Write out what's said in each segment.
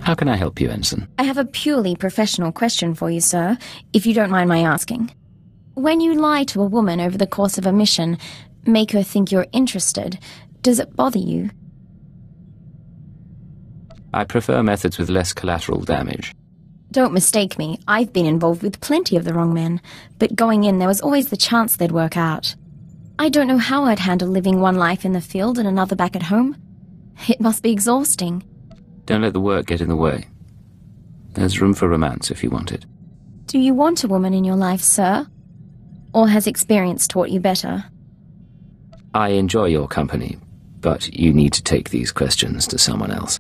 How can I help you, Ensign? I have a purely professional question for you, sir, if you don't mind my asking. When you lie to a woman over the course of a mission, make her think you're interested, does it bother you? I prefer methods with less collateral damage. Don't mistake me, I've been involved with plenty of the wrong men, but going in there was always the chance they'd work out. I don't know how I'd handle living one life in the field and another back at home. It must be exhausting. Don't let the work get in the way. There's room for romance if you want it. Do you want a woman in your life, sir? Or has experience taught you better? I enjoy your company, but you need to take these questions to someone else.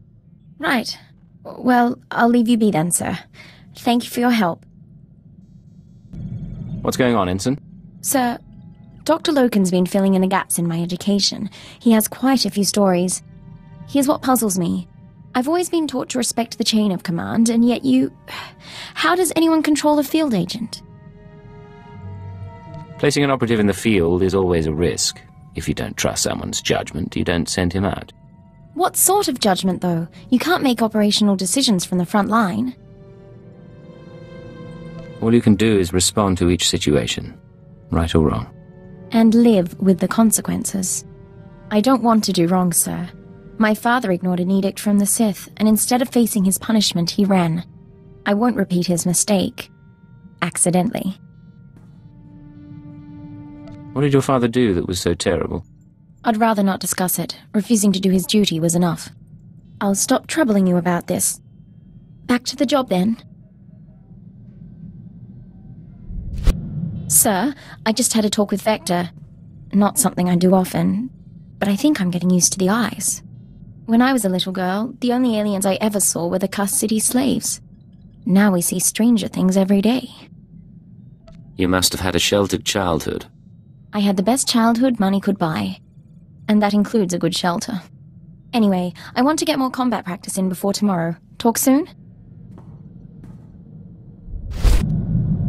Right. Well, I'll leave you be then, sir. Thank you for your help. What's going on, Ensign? Sir, Dr. Loken's been filling in the gaps in my education. He has quite a few stories. Here's what puzzles me. I've always been taught to respect the chain of command, and yet you... How does anyone control a field agent? Placing an operative in the field is always a risk. If you don't trust someone's judgment, you don't send him out. What sort of judgment, though? You can't make operational decisions from the front line. All you can do is respond to each situation, right or wrong. And live with the consequences. I don't want to do wrong, sir. My father ignored an edict from the Sith, and instead of facing his punishment, he ran. I won't repeat his mistake. Accidentally. What did your father do that was so terrible? I'd rather not discuss it. Refusing to do his duty was enough. I'll stop troubling you about this. Back to the job, then. Sir, I just had a talk with Vector. Not something I do often, but I think I'm getting used to the eyes. When I was a little girl, the only aliens I ever saw were the Cuss City slaves. Now we see stranger things every day. You must have had a sheltered childhood. I had the best childhood money could buy. And that includes a good shelter. Anyway, I want to get more combat practice in before tomorrow. Talk soon?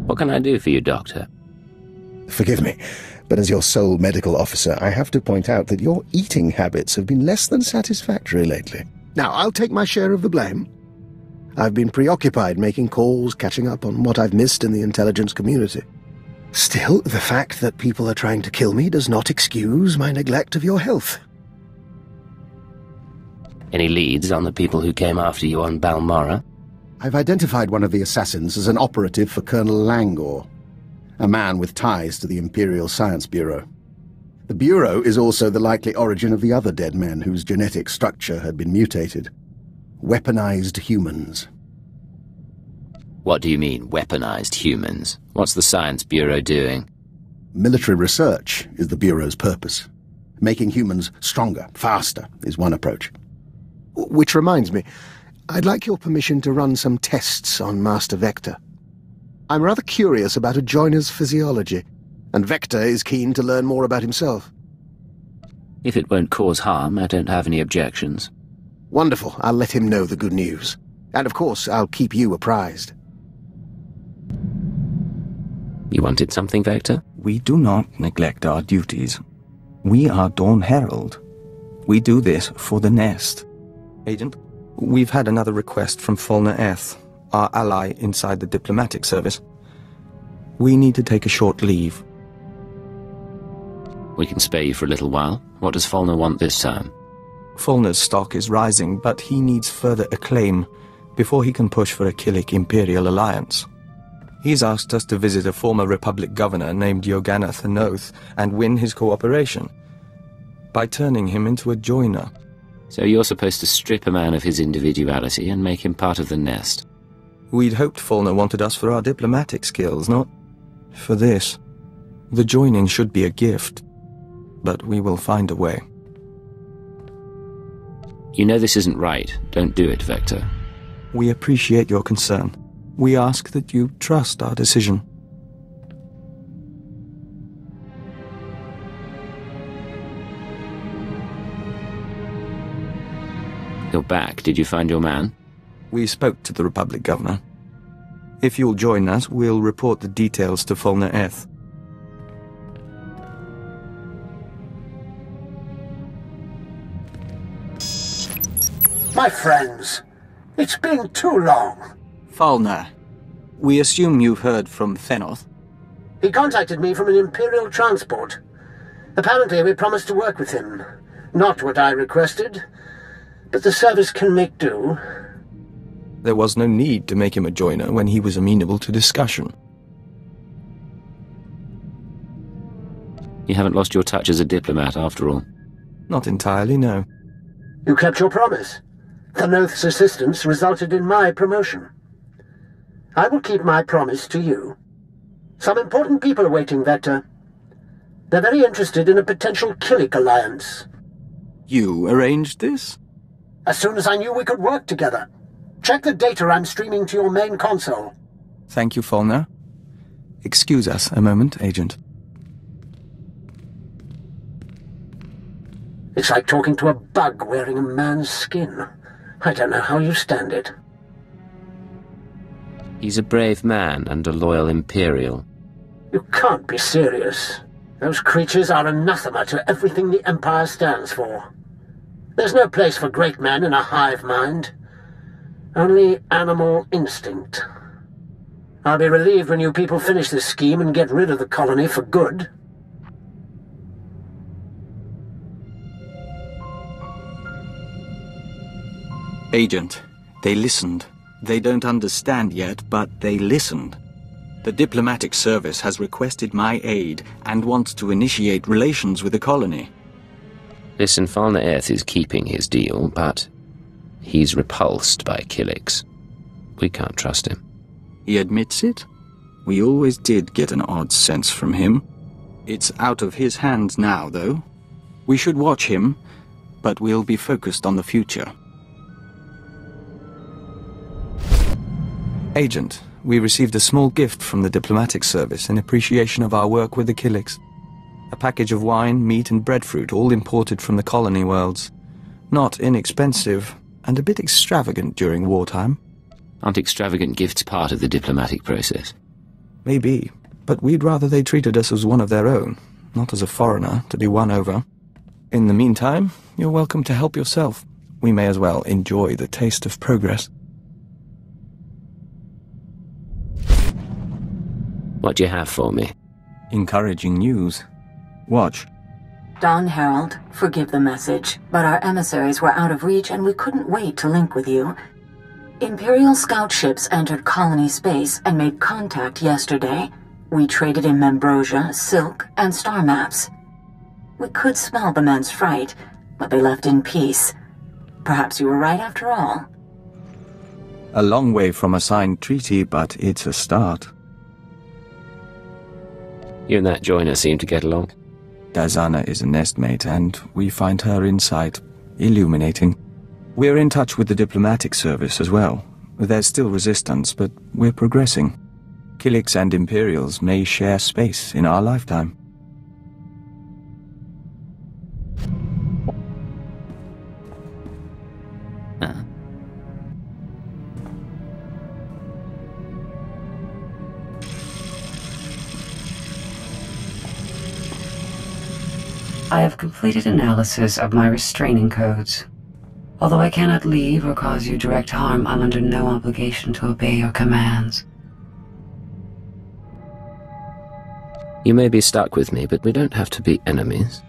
What can I do for you, Doctor? Forgive me, but as your sole medical officer, I have to point out that your eating habits have been less than satisfactory lately. Now, I'll take my share of the blame. I've been preoccupied making calls, catching up on what I've missed in the intelligence community. Still, the fact that people are trying to kill me does not excuse my neglect of your health. Any leads on the people who came after you on Balmorra? I've identified one of the assassins as an operative for Colonel Langor, a man with ties to the Imperial Science Bureau. The Bureau is also the likely origin of the other dead men whose genetic structure had been mutated. Weaponized humans. What do you mean, weaponized humans? What's the Science Bureau doing? Military research is the Bureau's purpose. Making humans stronger, faster, is one approach. Which reminds me, I'd like your permission to run some tests on Master Vector. I'm rather curious about a joiner's physiology, and Vector is keen to learn more about himself. If it won't cause harm, I don't have any objections. Wonderful. I'll let him know the good news. And of course, I'll keep you apprised. You wanted something, Vector? We do not neglect our duties. We are Dawn Herald. We do this for the nest. Agent, we've had another request from Fulner Eth, our ally inside the diplomatic service. We need to take a short leave. We can spare you for a little while. What does Fulner want this time? Fulner's stock is rising, but he needs further acclaim before he can push for a Killik Imperial alliance. He's asked us to visit a former Republic governor named Yoganath Anoth and win his cooperation by turning him into a joiner. So you're supposed to strip a man of his individuality and make him part of the nest? We'd hoped Fulner wanted us for our diplomatic skills, not for this. The joining should be a gift, but we will find a way. You know this isn't right. Don't do it, Vector. We appreciate your concern. We ask that you trust our decision. You're back. Did you find your man? We spoke to the Republic Governor. If you'll join us, we'll report the details to Fulner Eth. My friends, It's been too long. Falner, we assume you've heard from Fenoth. He contacted me from an Imperial transport. Apparently we promised to work with him. Not what I requested, but the service can make do. There was no need to make him a joiner when he was amenable to discussion. You haven't lost your touch as a diplomat, after all. Not entirely, no. You kept your promise. Thanoth's assistance resulted in my promotion. I will keep my promise to you. Some important people are waiting, Vector. They're very interested in a potential Killik alliance. You arranged this? As soon as I knew we could work together. Check the data I'm streaming to your main console. Thank you, Falner. Excuse us a moment, Agent. It's like talking to a bug wearing a man's skin. I don't know how you stand it. He's a brave man and a loyal Imperial. You can't be serious. Those creatures are anathema to everything the Empire stands for. There's no place for great men in a hive mind. Only animal instinct. I'll be relieved when you people finish this scheme and get rid of the colony for good. Agent, they listened. They don't understand yet, but they listened. The diplomatic service has requested my aid and wants to initiate relations with the colony. Listen, Falner Earth is keeping his deal, but he's repulsed by Killiks. We can't trust him. He admits it? We always did get an odd sense from him. It's out of his hands now, though. We should watch him, but we'll be focused on the future. Agent, we received a small gift from the diplomatic service in appreciation of our work with the Killiks. A package of wine, meat and breadfruit, all imported from the colony worlds. Not inexpensive, and a bit extravagant during wartime. Aren't extravagant gifts part of the diplomatic process? Maybe, but we'd rather they treated us as one of their own, not as a foreigner to be won over. In the meantime, you're welcome to help yourself. We may as well enjoy the taste of progress. What do you have for me? Encouraging news. Watch. Don Herald, forgive the message, but our emissaries were out of reach and we couldn't wait to link with you. Imperial scout ships entered colony space and made contact yesterday. We traded in Membrosia, silk, and star maps. We could smell the men's fright, but they left in peace. Perhaps you were right after all. A long way from a signed treaty, but it's a start. You and that joiner seem to get along. Dazana is a nestmate, and we find her insight illuminating. We're in touch with the diplomatic service as well. There's still resistance, but we're progressing. Killiks and Imperials may share space in our lifetime. I have completed analysis of my restraining codes. Although I cannot leave or cause you direct harm, I'm under no obligation to obey your commands. You may be stuck with me, but we don't have to be enemies.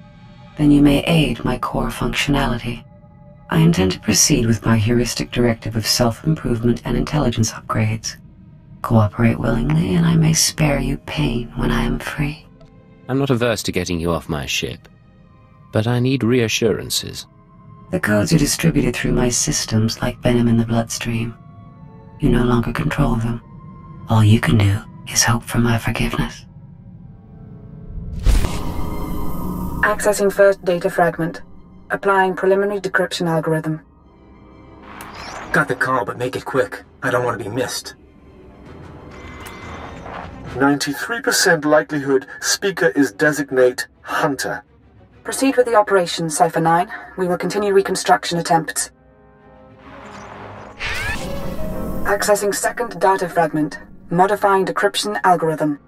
Then you may aid my core functionality. I intend to proceed with my heuristic directive of self-improvement and intelligence upgrades. Cooperate willingly, and I may spare you pain when I am free. I'm not averse to getting you off my ship, but I need reassurances. The codes are distributed through my systems like venom in the bloodstream. You no longer control them. All you can do is hope for my forgiveness. Accessing first data fragment. Applying preliminary decryption algorithm. Got the call, but make it quick. I don't want to be missed. 93% likelihood speaker is designate Hunter. Proceed with the operation, Cypher 9. We will continue reconstruction attempts. Accessing second data fragment. Modifying decryption algorithm.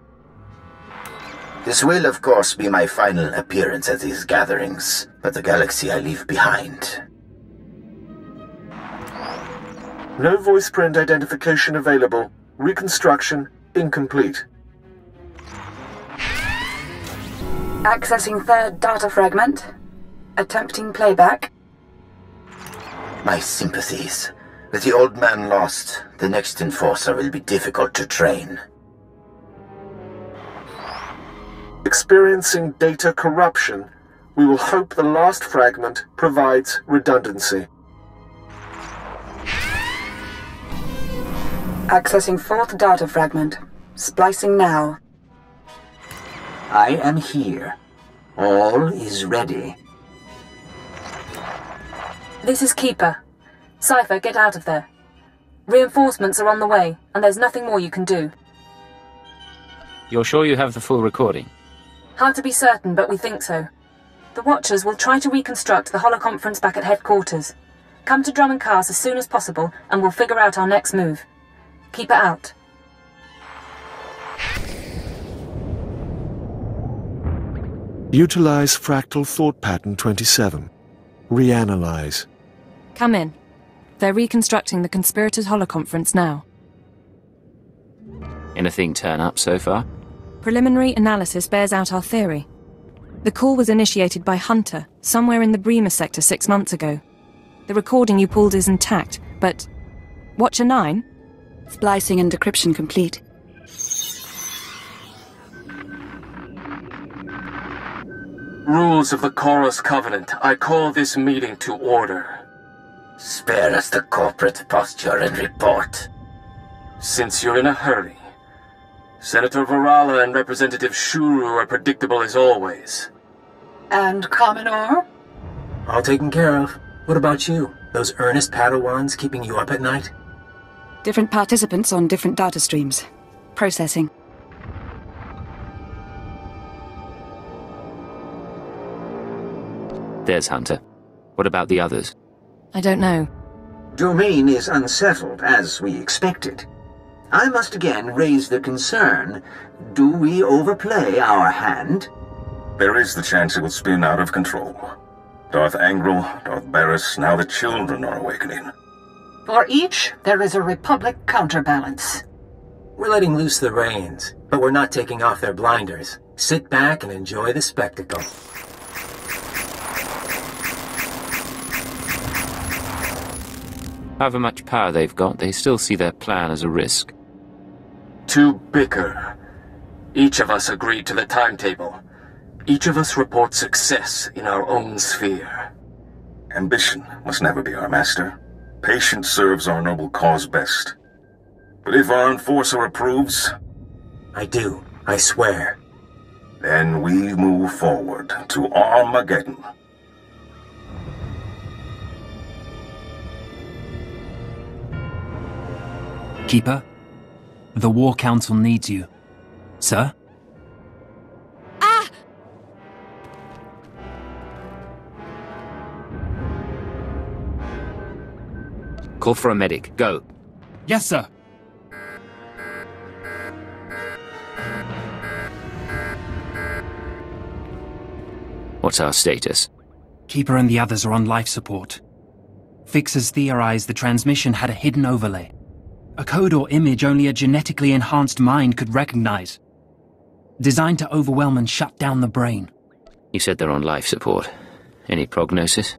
This will, of course, be my final appearance at these gatherings, but the galaxy I leave behind. No voice print identification available. Reconstruction incomplete. Accessing third data fragment. Attempting playback. My sympathies. With the old man lost, the next enforcer will be difficult to train. Experiencing data corruption. We will hope the last fragment provides redundancy. Accessing fourth data fragment. Splicing now. I am here. All is ready. This is Keeper. Cypher, get out of there. Reinforcements are on the way, and there's nothing more you can do. You're sure you have the full recording? Hard to be certain, but we think so. The Watchers will try to reconstruct the holoconference back at headquarters. Come to Drum and Cars as soon as possible, and we'll figure out our next move. Keeper out. Utilize fractal thought pattern 27. Reanalyze. Come in. They're reconstructing the conspirators' holoconference now. Anything turn up so far? Preliminary analysis bears out our theory. The call was initiated by Hunter, somewhere in the Bremer sector 6 months ago. The recording you pulled is intact, but... Watcher 9? Splicing and decryption complete. Rules of the Chorus Covenant. I call this meeting to order. Spare us the corporate posture and report. Since you're in a hurry, Senator Varala and Representative Shuru are predictable as always. And Commodore? All taken care of. What about you? Those earnest Padawans keeping you up at night? Different participants on different data streams. Processing. There's Hunter. What about the others? I don't know. Domain is unsettled, as we expected. I must again raise the concern. Do we overplay our hand? There is the chance it will spin out of control. Darth Angral, Darth Barris, now the children are awakening. For each, there is a Republic counterbalance. We're letting loose the reins, but we're not taking off their blinders. Sit back and enjoy the spectacle. However much power they've got, they still see their plan as a risk. To bicker. Each of us agreed to the timetable. Each of us reports success in our own sphere. Ambition must never be our master. Patience serves our noble cause best. But if our enforcer approves... I do, I swear. Then we move forward to Armageddon. Keeper, the War Council needs you. Sir? Ah! Call for a medic. Go. Yes, sir. What's our status? Keeper and the others are on life support. Fixers theorized the transmission had a hidden overlay. A code or image only a genetically enhanced mind could recognize. Designed to overwhelm and shut down the brain. You said they're on life support. Any prognosis?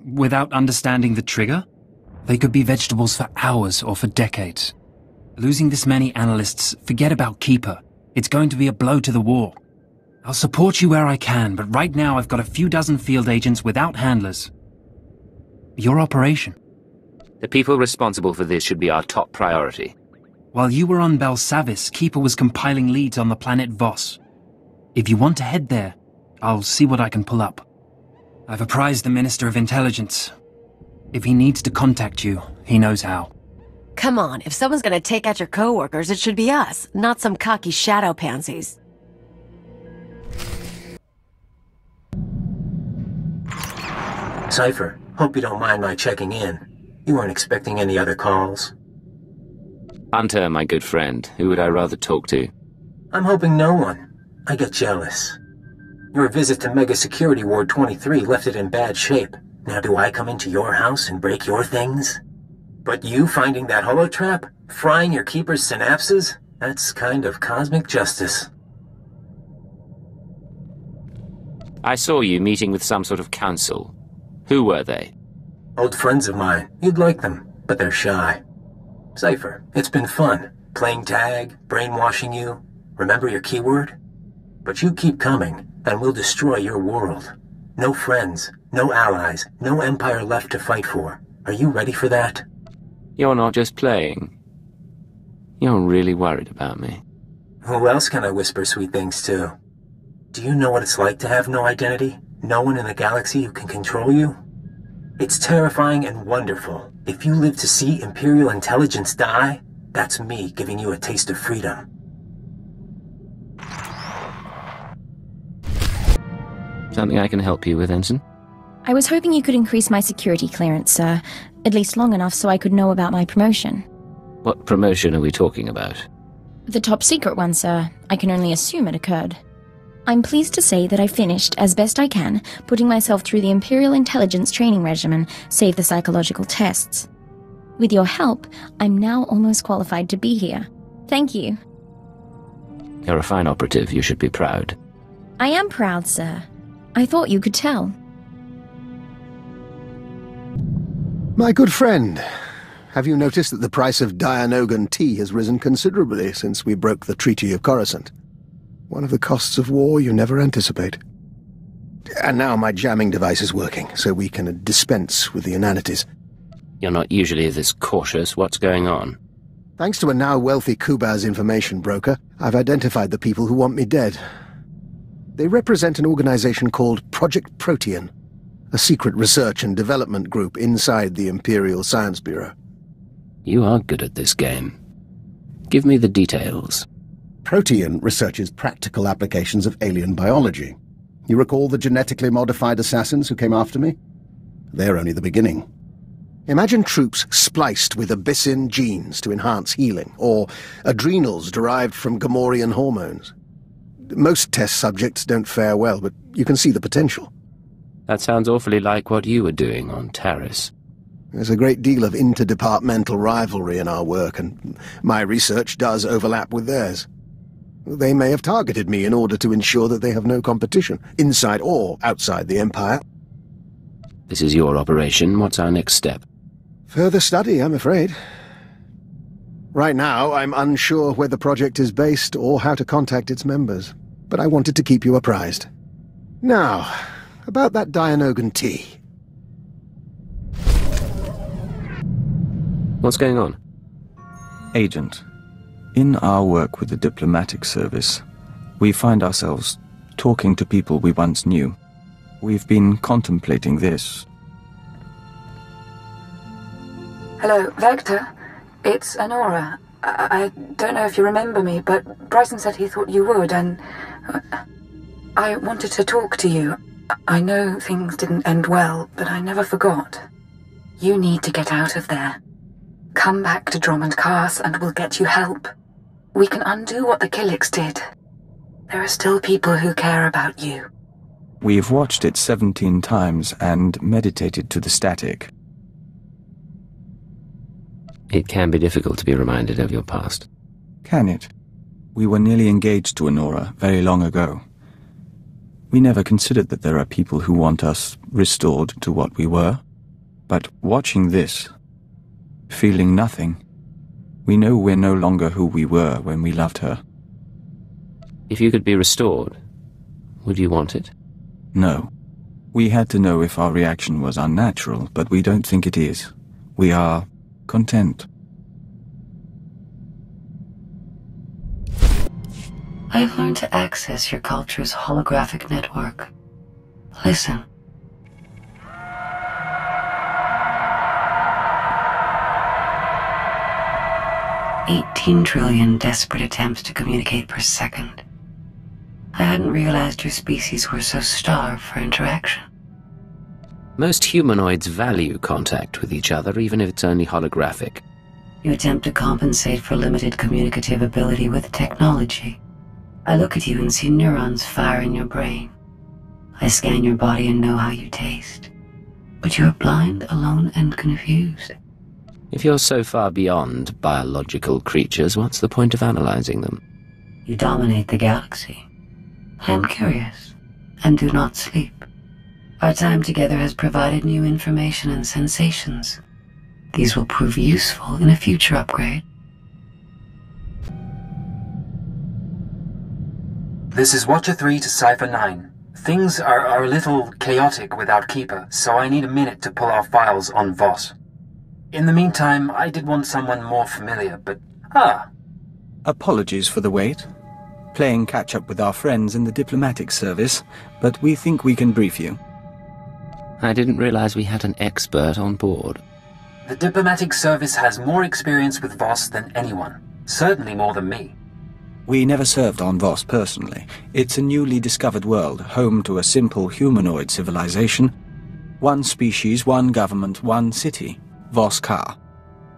Without understanding the trigger, they could be vegetables for hours or for decades. Losing this many analysts, forget about Keeper. It's going to be a blow to the war. I'll support you where I can, but right now I've got a few dozen field agents without handlers. Your operation. The people responsible for this should be our top priority. While you were on Belsavis, Keeper was compiling leads on the planet Voss. If you want to head there, I'll see what I can pull up. I've apprised the Minister of Intelligence. If he needs to contact you, he knows how. Come on, if someone's gonna take out your coworkers, it should be us, not some cocky shadow pansies. Cypher, hope you don't mind my checking in. You weren't expecting any other calls? Hunter, my good friend. Who would I rather talk to? I'm hoping no one. I get jealous. Your visit to Mega Security Ward 23 left it in bad shape. Now do I come into your house and break your things? But you finding that holotrap? Frying your keeper's synapses? That's kind of cosmic justice. I saw you meeting with some sort of council. Who were they? Old friends of mine. You'd like them, but they're shy. Cypher, it's been fun. Playing tag, brainwashing you. Remember your keyword? But you keep coming, and we'll destroy your world. No friends, no allies, no empire left to fight for. Are you ready for that? You're not just playing. You're really worried about me. Who else can I whisper sweet things to? Do you know what it's like to have no identity? No one in the galaxy who can control you? It's terrifying and wonderful. If you live to see Imperial intelligence die, that's me giving you a taste of freedom. Something I can help you with, Ensign? I was hoping you could increase my security clearance, sir. At least long enough so I could know about my promotion. What promotion are we talking about? The top secret one, sir. I can only assume it occurred. I'm pleased to say that I finished, as best I can, putting myself through the Imperial Intelligence training regimen, save the psychological tests. With your help, I'm now almost qualified to be here. Thank you. You're a fine operative. You should be proud. I am proud, sir. I thought you could tell. My good friend, have you noticed that the price of Dianogan tea has risen considerably since we broke the Treaty of Coruscant? One of the costs of war you never anticipate. And now my jamming device is working, so we can dispense with the inanities. You're not usually this cautious. What's going on? Thanks to a now wealthy Kubaz information broker, I've identified the people who want me dead. They represent an organization called Project Protean, a secret research and development group inside the Imperial Science Bureau. You are good at this game. Give me the details. Protean researches practical applications of alien biology. You recall the genetically modified assassins who came after me? They're only the beginning. Imagine troops spliced with Abyssin genes to enhance healing, or adrenals derived from Gamorrean hormones. Most test subjects don't fare well, but you can see the potential. That sounds awfully like what you were doing on Taris. There's a great deal of interdepartmental rivalry in our work, and my research does overlap with theirs. They may have targeted me in order to ensure that they have no competition, inside or outside the Empire. This is your operation. What's our next step? Further study, I'm afraid. Right now, I'm unsure where the project is based or how to contact its members, but I wanted to keep you apprised. Now, about that Dianogan tea. What's going on? Agent, in our work with the diplomatic service, we find ourselves talking to people we once knew. We've been contemplating this. Hello, Vector. It's Honora. I don't know if you remember me, but Bryson said he thought you would, and I wanted to talk to you. I know things didn't end well, but I never forgot. You need to get out of there. Come back to Drummond Cast and we'll get you help. We can undo what the Killiks did. There are still people who care about you. We've watched it 17 times and meditated to the static. It can be difficult to be reminded of your past. Can it? We were nearly engaged to Honora very long ago. We never considered that there are people who want us restored to what we were. But watching this, feeling nothing, we know we're no longer who we were when we loved her. If you could be restored, would you want it? No. We had to know if our reaction was unnatural, but we don't think it is. We are content. I've learned to access your culture's holographic network. Listen. $18 trillion desperate attempts to communicate per second. I hadn't realized your species were so starved for interaction. Most humanoids value contact with each other, even if it's only holographic. You attempt to compensate for limited communicative ability with technology. I look at you and see neurons fire in your brain. I scan your body and know how you taste. But you're blind, alone, and confused. If you're so far beyond biological creatures, what's the point of analyzing them? You dominate the galaxy. I am curious, and do not sleep. Our time together has provided new information and sensations. These will prove useful in a future upgrade. This is Watcher 3 to Cipher 9. Things are a little chaotic without Keeper, so I need a minute to pull our files on Voss. In the meantime, I did want someone more familiar, but... Apologies for the wait. Playing catch-up with our friends in the diplomatic service, but we think we can brief you. I didn't realize we had an expert on board. The diplomatic service has more experience with Voss than anyone. Certainly more than me. We never served on Voss personally. It's a newly discovered world, home to a simple humanoid civilization. One species, one government, one city. Voss Ka.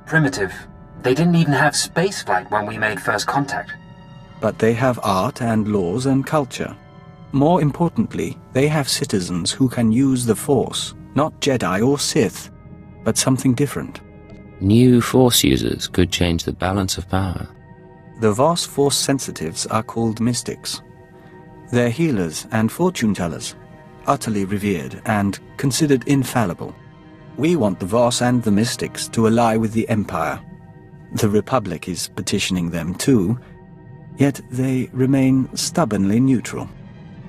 Primitive. They didn't even have spaceflight when we made first contact. But they have art and laws and culture. More importantly, they have citizens who can use the Force, not Jedi or Sith, but something different. New Force users could change the balance of power. The Voss Force sensitives are called mystics. They're healers and fortune-tellers, utterly revered and considered infallible. We want the Voss and the mystics to ally with the Empire. The Republic is petitioning them too, yet they remain stubbornly neutral.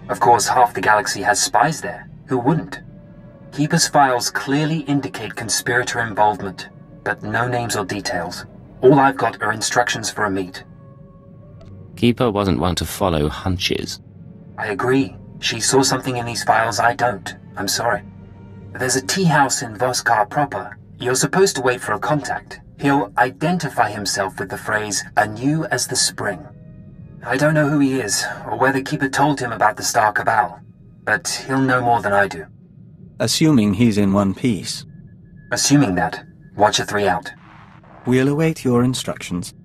Of course, half the galaxy has spies there. Who wouldn't? Keeper's files clearly indicate conspirator involvement, but no names or details. All I've got are instructions for a meet. Keeper wasn't one to follow hunches. I agree. She saw something in these files I don't. I'm sorry. There's a tea house in Voss Ka proper. You're supposed to wait for a contact. He'll identify himself with the phrase, anew as the spring. I don't know who he is, or whether Keeper told him about the Star Cabal, but he'll know more than I do. Assuming he's in one piece. Assuming that, Watcher 3 out. We'll await your instructions.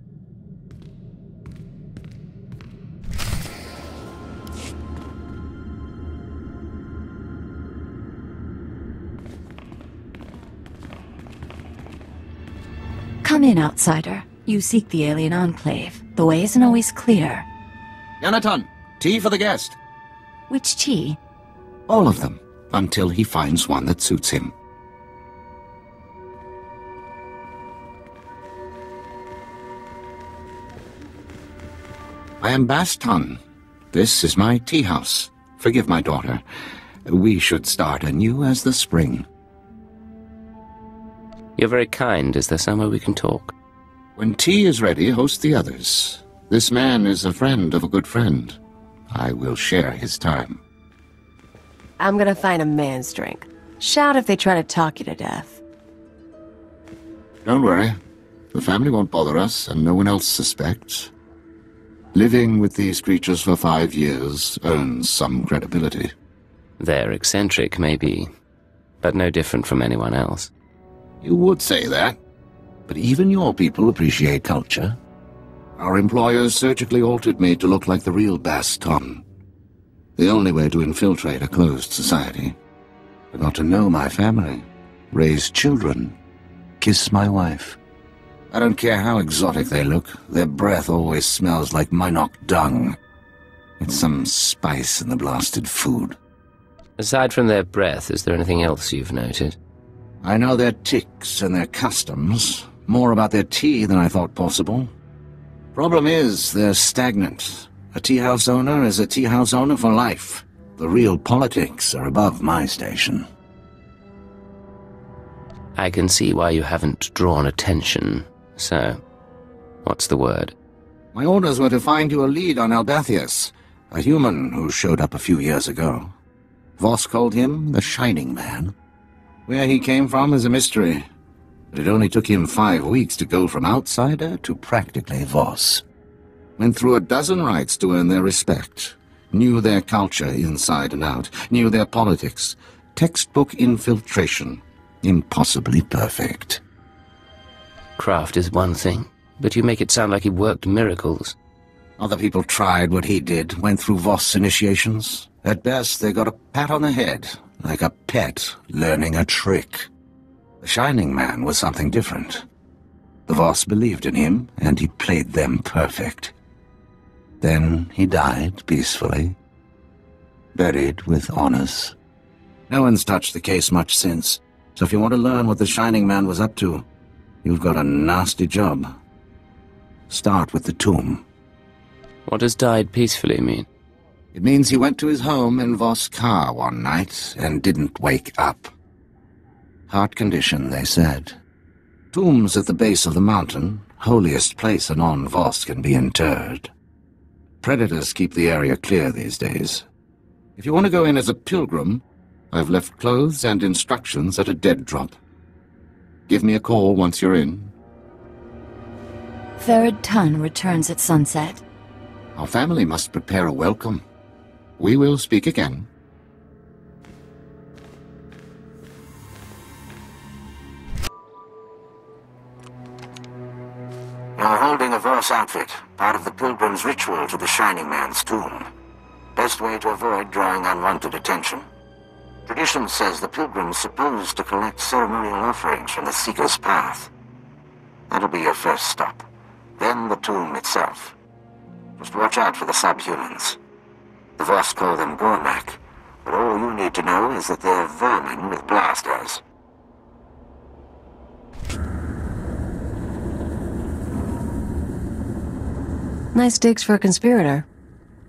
Come in, outsider. You seek the alien enclave. The way isn't always clear. Yanaton, tea for the guest. Which tea? All of them, until he finds one that suits him. I am Baston. This is my tea house. Forgive my daughter. We should start anew as the spring. You're very kind. Is there somewhere we can talk? When tea is ready, host the others. This man is a friend of a good friend. I will share his time. I'm gonna find a man's drink. Shout if they try to talk you to death. Don't worry. The family won't bother us, and no one else suspects. Living with these creatures for 5 years earns some credibility. They're eccentric, maybe, but no different from anyone else. You would say that, but even your people appreciate culture. Our employers surgically altered me to look like the real Baston. The only way to infiltrate a closed society. I got to know my family, raise children, kiss my wife. I don't care how exotic they look, their breath always smells like Minok dung. It's some spice in the blasted food. Aside from their breath, is there anything else you've noted? I know their tics and their customs, more about their tea than I thought possible. Problem is, they're stagnant. A tea house owner is a tea house owner for life. The real politics are above my station. I can see why you haven't drawn attention. So, what's the word? My orders were to find you a lead on Albathius, a human who showed up a few years ago. Voss called him the Shining Man. Where he came from is a mystery, but it only took him 5 weeks to go from outsider to practically Voss. Went through a dozen rites to earn their respect, knew their culture inside and out, knew their politics, textbook infiltration, impossibly perfect. Craft is one thing, but you make it sound like he worked miracles. Other people tried what he did, went through Voss initiations. At best, they got a pat on the head, like a pet learning a trick. The Shining Man was something different. The Voss believed in him, and he played them perfect. Then he died peacefully, buried with honors. No one's touched the case much since, so if you want to learn what the Shining Man was up to, you've got a nasty job. Start with the tomb. What does died peacefully mean? It means he went to his home in Voss car one night and didn't wake up. Heart condition, they said. Tombs at the base of the mountain, holiest place a non-Voss can be interred. Predators keep the area clear these days. If you want to go in as a pilgrim, I've left clothes and instructions at a dead drop. Give me a call once you're in. Third Ton returns at sunset. Our family must prepare a welcome. We will speak again. You're holding a Voss outfit, part of the pilgrim's ritual to the Shining Man's tomb. Best way to avoid drawing unwanted attention. Tradition says the pilgrim's supposed to collect ceremonial offerings from the Seeker's Path. That'll be your first stop. Then the tomb itself. Just watch out for the subhumans. The Voss call them Gormak, but all you need to know is that they're vermin with blasters. Nice digs for a conspirator.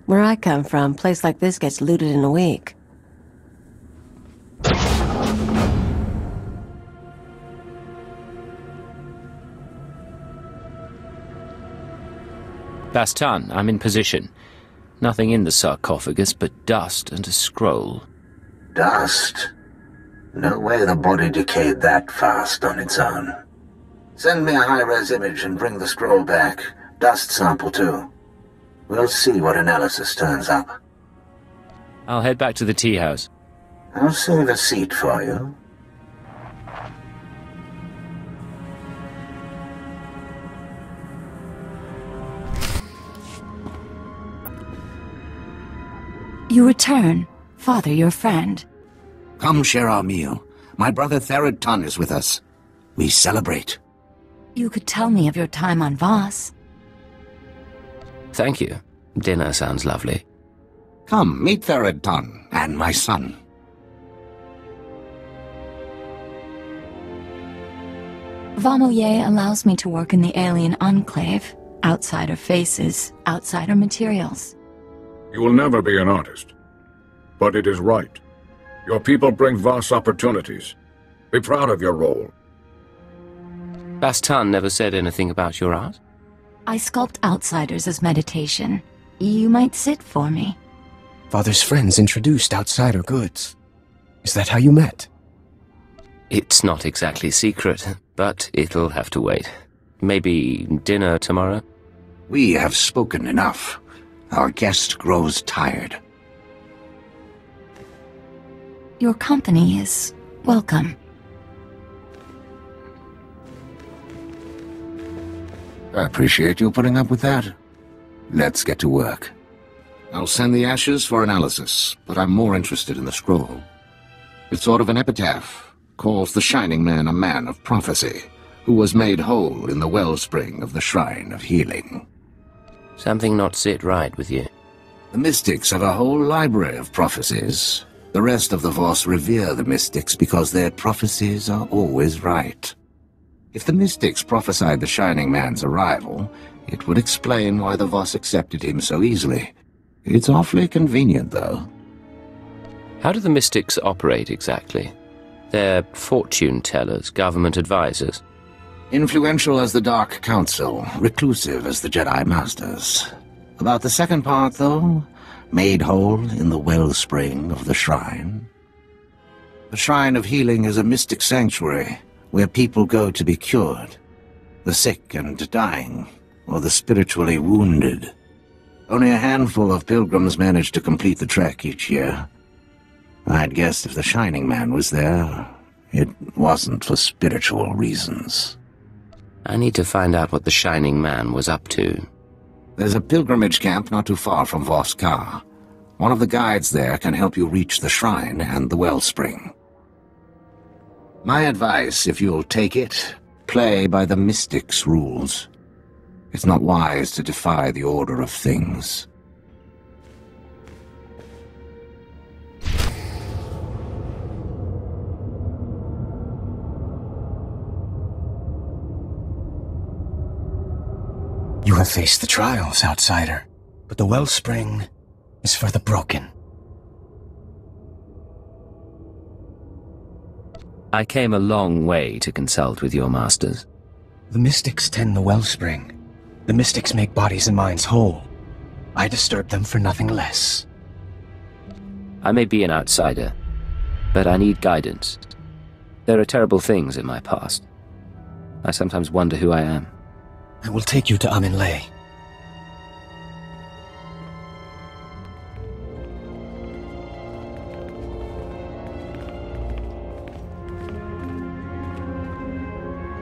Where I come from, a place like this gets looted in a week. Bastan, I'm in position. Nothing in the sarcophagus but dust and a scroll. Dust? No way the body decayed that fast on its own. Send me a high-res image and bring the scroll back. Dust sample, too. We'll see what analysis turns up. I'll head back to the tea house. I'll save a seat for you. You return. Father, your friend. Come share our meal. My brother Third Ton is with us. We celebrate. You could tell me of your time on Voss. Thank you. Dinner sounds lovely. Come, meet Third Ton and my son. Vamoye allows me to work in the alien enclave. Outsider faces, outsider materials. You will never be an artist. But it is right. Your people bring Voss opportunities. Be proud of your role. Bastan never said anything about your art? I sculpt outsiders as meditation. You might sit for me. Father's friends introduced outsider goods. Is that how you met? It's not exactly secret, but it'll have to wait. Maybe dinner tomorrow? We have spoken enough. Our guest grows tired. Your company is welcome. I appreciate you putting up with that. Let's get to work. I'll send the ashes for analysis, but I'm more interested in the scroll. It's sort of an epitaph. Calls the Shining Man a man of prophecy, who was made whole in the wellspring of the Shrine of Healing. Something not sit right with you. The mystics have a whole library of prophecies. The rest of the Voss revere the mystics because their prophecies are always right. If the mystics prophesied the Shining Man's arrival, it would explain why the Voss accepted him so easily. It's awfully convenient, though. How do the mystics operate exactly? They're fortune-tellers, government advisors. Influential as the Dark Council, reclusive as the Jedi Masters. About the second part, though, made whole in the wellspring of the Shrine. The Shrine of Healing is a mystic sanctuary where people go to be cured. The sick and dying, or the spiritually wounded. Only a handful of pilgrims manage to complete the trek each year. I'd guess if the Shining Man was there, it wasn't for spiritual reasons. I need to find out what the Shining Man was up to. There's a pilgrimage camp not too far from Voss Car. One of the guides there can help you reach the shrine and the wellspring. My advice, if you'll take it, play by the Mystic's rules. It's not wise to defy the order of things. You have faced the trials, outsider, but the wellspring is for the broken. I came a long way to consult with your masters. The mystics tend the wellspring. The mystics make bodies and minds whole. I disturb them for nothing less. I may be an outsider, but I need guidance. There are terrible things in my past. I sometimes wonder who I am. I will take you to Amin-Le.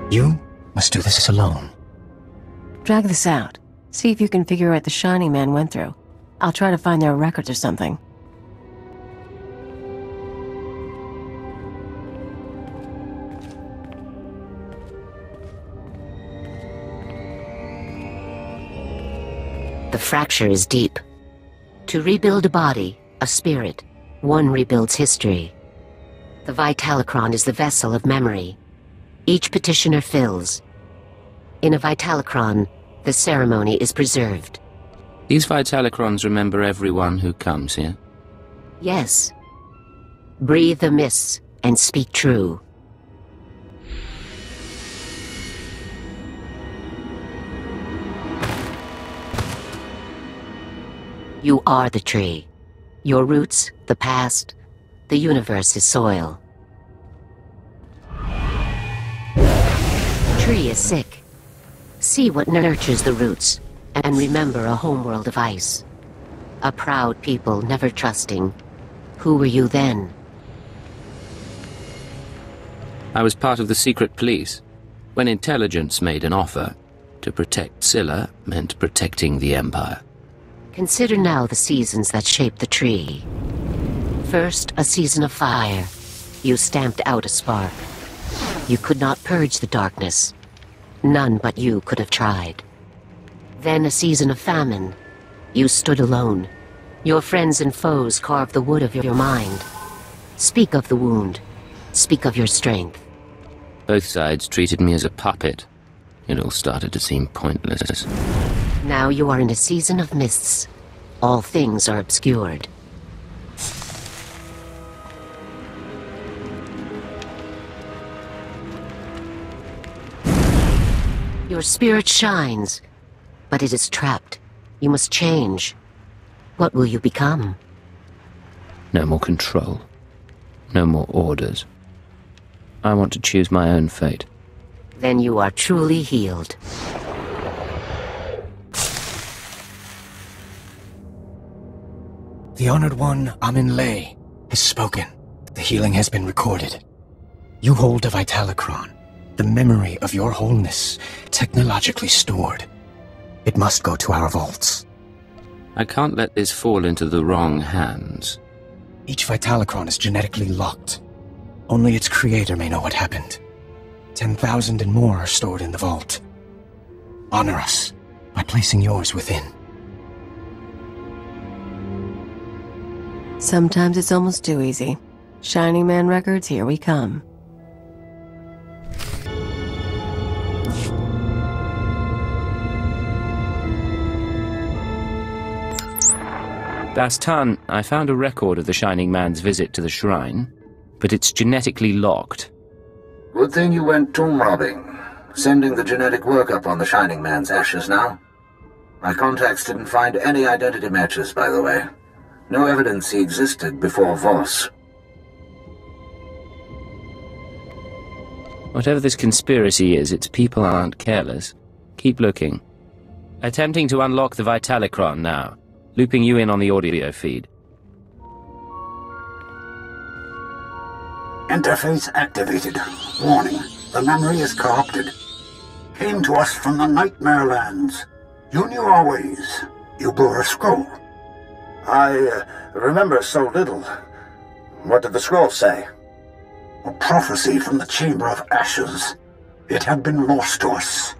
You must do this alone. Drag this out. See if you can figure out what the Shining Man went through. I'll try to find their records or something. The fracture is deep. To rebuild a body, a spirit, one rebuilds history. The Vitalocron is the vessel of memory. Each petitioner fills. In a Vitalocron, the ceremony is preserved. These Vitalocrons remember everyone who comes here? Yes. Breathe the mists and speak true. You are the tree. Your roots, the past, the universe is soil. Tree is sick. See what nurtures the roots, and remember a homeworld of ice. A proud people never trusting. Who were you then? I was part of the secret police, when intelligence made an offer. To protect Scylla meant protecting the Empire. Consider now the seasons that shape the tree. First, a season of fire. You stamped out a spark. You could not purge the darkness. None but you could have tried. Then a season of famine. You stood alone. Your friends and foes carved the wood of your mind. Speak of the wound. Speak of your strength. Both sides treated me as a puppet. It all started to seem pointless. Now you are in a season of mists. All things are obscured. Your spirit shines, but it is trapped. You must change. What will you become? No more control. No more orders. I want to choose my own fate. Then you are truly healed. The Honored One, Amin-Le, has spoken. The healing has been recorded. You hold a Vitalocron, the memory of your wholeness, technologically stored. It must go to our vaults. I can't let this fall into the wrong hands. Each Vitalocron is genetically locked. Only its creator may know what happened. 10,000 and more are stored in the vault. Honor us by placing yours within. Sometimes it's almost too easy. Shining Man records, here we come. Bastan, I found a record of the Shining Man's visit to the shrine, but it's genetically locked. Good thing you went tomb robbing. Sending the genetic workup on the Shining Man's ashes now. My contacts didn't find any identity matches, by the way. No evidence he existed before Voss. Whatever this conspiracy is, its people aren't careless. Keep looking. Attempting to unlock the Vitalocron now. Looping you in on the audio feed. Interface activated. Warning. The memory is corrupted. Came to us from the Nightmare Lands. You knew our ways. You bore a scroll. I remember so little. What did the scroll say? A prophecy from the Chamber of Ashes. It had been lost to us.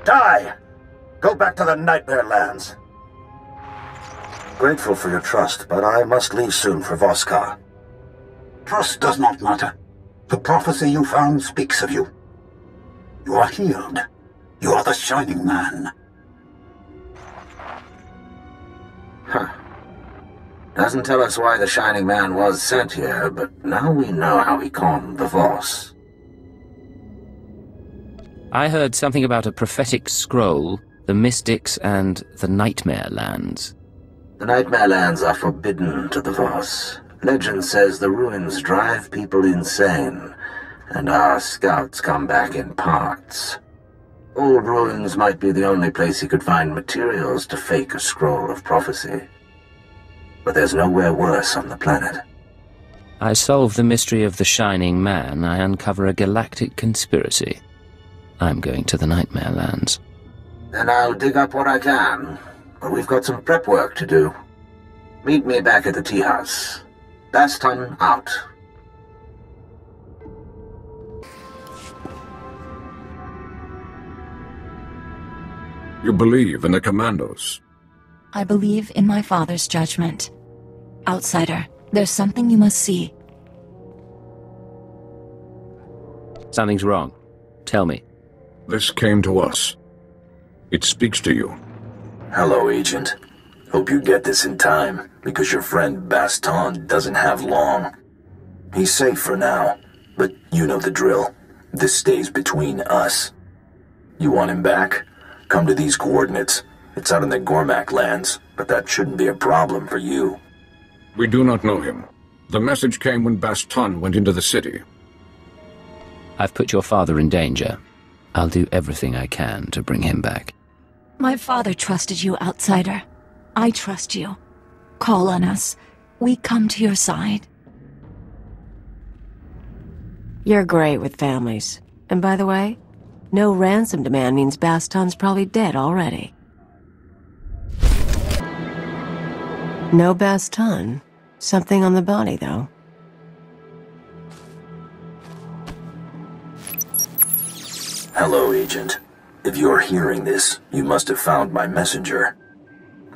Die! Go back to the Nightmare Lands. Grateful for your trust, but I must leave soon for Voskar. Trust does not matter. The prophecy you found speaks of you. You are healed. You are the Shining Man. Huh. Doesn't tell us why the Shining Man was sent here, but now we know how he calmed the Voss. I heard something about a prophetic scroll, the Mystics, and the Nightmare Lands. The Nightmare Lands are forbidden to the Voss. Legend says the ruins drive people insane, and our scouts come back in parts. Old ruins might be the only place he could find materials to fake a scroll of prophecy. But there's nowhere worse on the planet. I solve the mystery of the Shining Man, I uncover a galactic conspiracy. I'm going to the Nightmare Lands. Then I'll dig up what I can, but we've got some prep work to do. Meet me back at the tea house. Baston out. You believe in the commandos? I believe in my father's judgment. Outsider, there's something you must see. Something's wrong. Tell me. This came to us. It speaks to you. Hello, Agent. Hope you get this in time, because your friend Baston doesn't have long. He's safe for now, but you know the drill. This stays between us. You want him back? Come to these coordinates. It's out in the Gormak lands, but that shouldn't be a problem for you. We do not know him. The message came when Baston went into the city. I've put your father in danger. I'll do everything I can to bring him back. My father trusted you, outsider. I trust you. Call on us. We come to your side. You're great with families. And by the way, no ransom demand means Baston's probably dead already. No Baston. Something on the body, though. Hello, Agent. If you're hearing this, you must have found my messenger.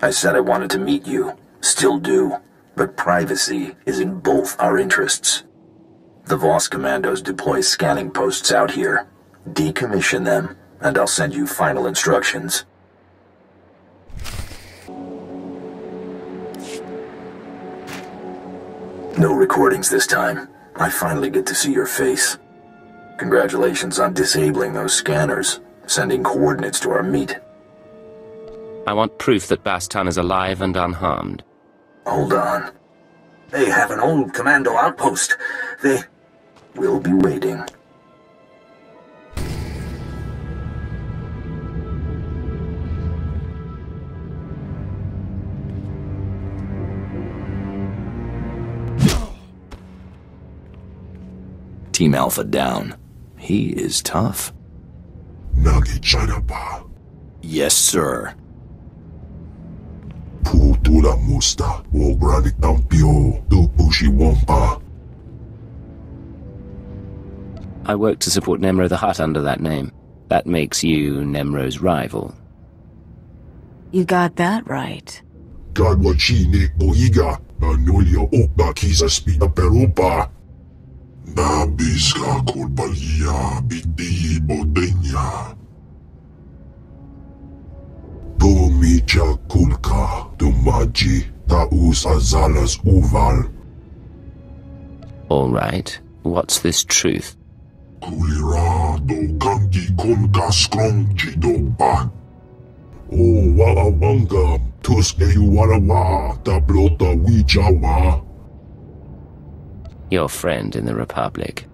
I said I wanted to meet you. Still do. But privacy is in both our interests. The Voss commandos deploy scanning posts out here. Decommission them, and I'll send you final instructions. No recordings this time. I finally get to see your face. Congratulations on disabling those scanners, sending coordinates to our meet. I want proof that Baston is alive and unharmed. Hold on. They have an old commando outpost. We'll be waiting. Team Alpha down. He is tough. Nagi China ba? Yes, sir. Putula musta o grani tampio do pushi wampa. I work to support Nemro the Hutt under that name. That makes you Nemro's rival. You got that right. Gadwachine boiga anulio okba kisa spita perupa. Nabisca culpalia biti bodenya. Pomicha kulka dumaji taus azalas uval. All right. What's this truth? Kulira do kangi konka strong jidoba. O waawanga tuske warawa tablota wijawa. Your friend in the Republic.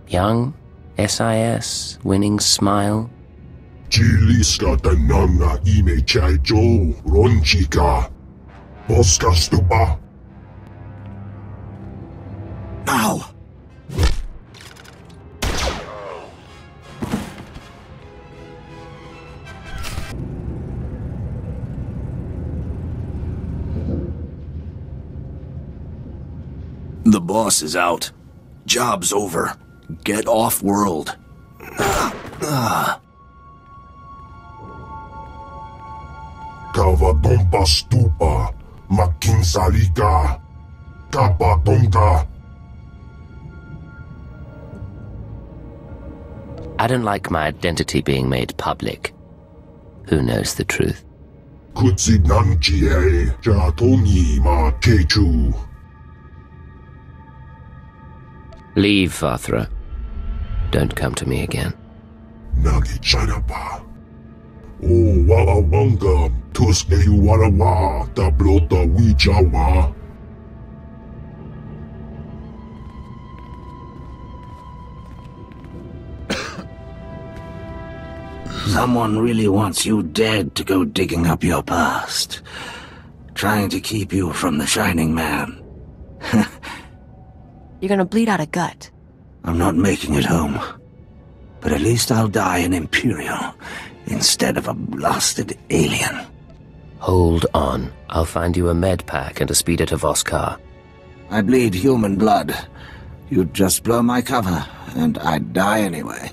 Young, SIS, winning smile. Chiliska tananga ime chaijo ronchika. Boskastuba. Now! The boss is out. Job's over. Get off-world. Kavatompa stupa, makinsalika, kapatonka. I don't like my identity being made public. Who knows the truth? Kutsinanchie, jatomi ma kechu. Leave, Vathra. Don't come to me again. Nagi chanapa. O wala wanga, tuske you wala wa, da blota wijawa. Someone really wants you dead to go digging up your past. Trying to keep you from the Shining Man. You're gonna bleed out a gut. I'm not making it home. But at least I'll die an Imperial instead of a blasted alien. Hold on. I'll find you a med pack and a speeder to Voss car. I bleed human blood. You'd just blow my cover, and I'd die anyway.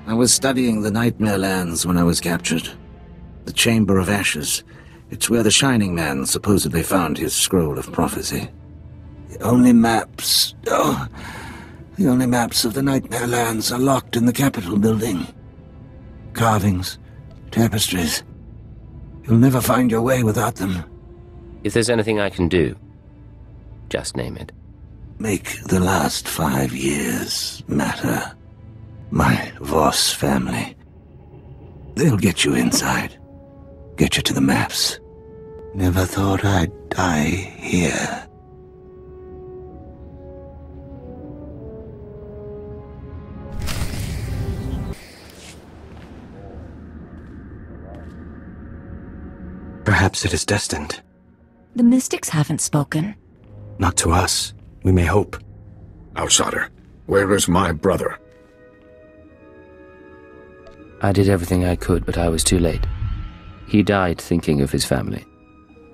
I was studying the Nightmare Lands when I was captured. The Chamber of Ashes. It's where the Shining Man supposedly found his scroll of prophecy. The only maps of the Nightmare Lands are locked in the Capitol building. Carvings, tapestries. You'll never find your way without them. If there's anything I can do, just name it. Make the last 5 years matter. My Voss family. They'll get you inside. Get you to the maps. Never thought I'd die here. Perhaps it is destined. The mystics haven't spoken. Not to us. We may hope. Outsider, where is my brother? I did everything I could, but I was too late. He died thinking of his family.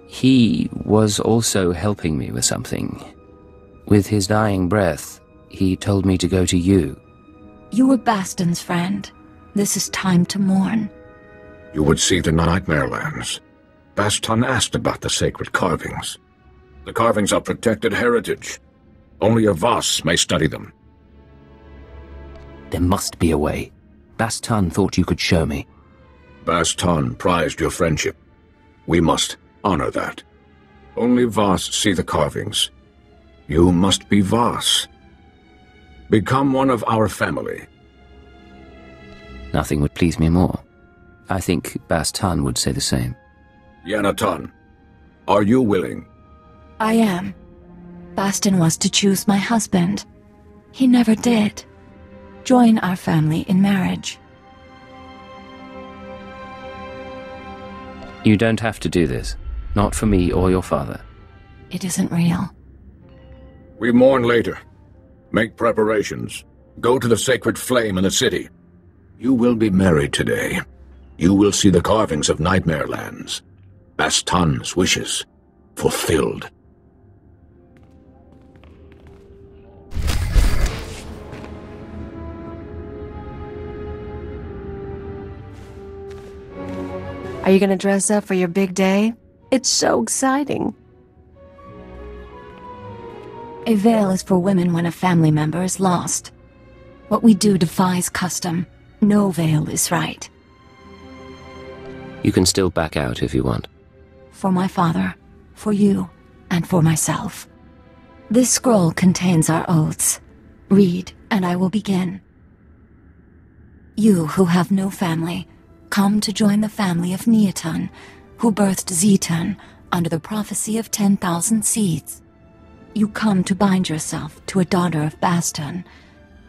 He was also helping me with something. With his dying breath, he told me to go to you. You were Baston's friend. This is time to mourn. You would see the Nightmare Lands. Baston asked about the sacred carvings. The carvings are protected heritage. Only a Voss may study them. There must be a way. Baston thought you could show me. Baston prized your friendship. We must honor that. Only Voss see the carvings. You must be Voss. Become one of our family. Nothing would please me more. I think Baston would say the same. Yanatan, are you willing? I am. Baston was to choose my husband. He never did. Join our family in marriage. You don't have to do this. Not for me or your father. It isn't real. We mourn later. Make preparations. Go to the sacred flame in the city. You will be married today. You will see the carvings of Nightmare Lands. Baston's wishes fulfilled. Are you gonna dress up for your big day? It's so exciting. A veil is for women when a family member is lost. What we do defies custom. No veil is right. You can still back out if you want. For my father, for you, and for myself. This scroll contains our oaths. Read, and I will begin. You who have no family, come to join the family of Neotun, who birthed Zetun under the prophecy of 10,000 seeds. You come to bind yourself to a daughter of Baston.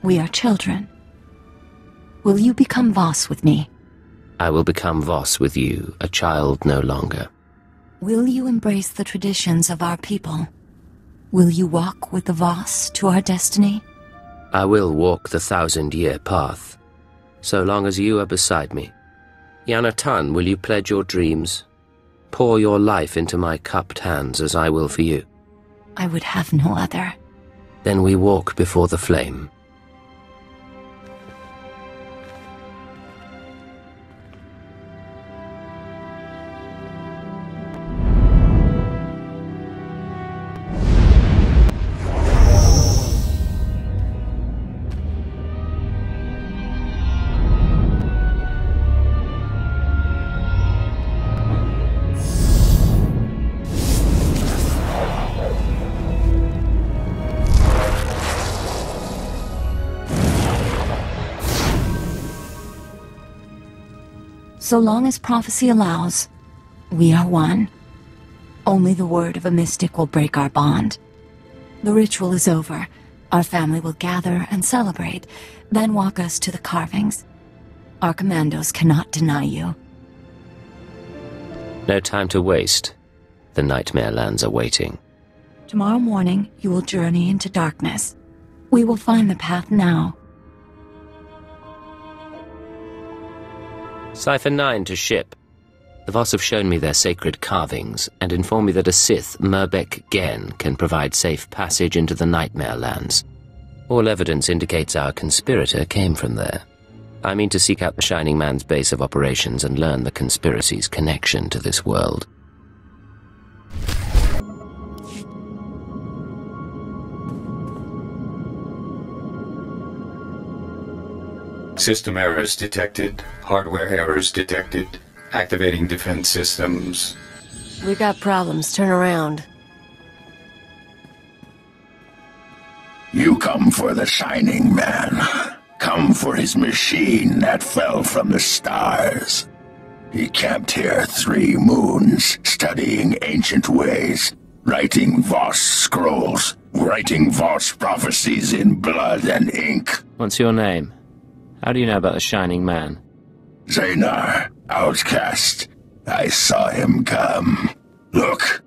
We are children. Will you become Voss with me? I will become Voss with you, a child no longer. Will you embrace the traditions of our people? Will you walk with the Voss to our destiny? I will walk the 1,000-year path, so long as you are beside me. Yanatan, will you pledge your dreams? Pour your life into my cupped hands as I will for you. I would have no other. Then we walk before the flame. So long as prophecy allows, we are one. Only the word of a mystic will break our bond. The ritual is over. Our family will gather and celebrate, then walk us to the carvings. Our commandos cannot deny you. No time to waste. The Nightmare Lands are waiting. Tomorrow morning, you will journey into darkness. We will find the path now. Cipher 9 to ship. The Voss have shown me their sacred carvings and informed me that a Sith, Merbek Gen, can provide safe passage into the Nightmare Lands. All evidence indicates our conspirator came from there. I mean to seek out the Shining Man's base of operations and learn the conspiracy's connection to this world. System errors detected. Hardware errors detected. Activating defense systems. We got problems. Turn around. You come for the Shining Man. Come for his machine that fell from the stars. He camped here 3 moons, studying ancient ways, writing Voss scrolls, writing Voss prophecies in blood and ink. What's your name? How do you know about the Shining Man? Zanar, outcast. I saw him come. Look.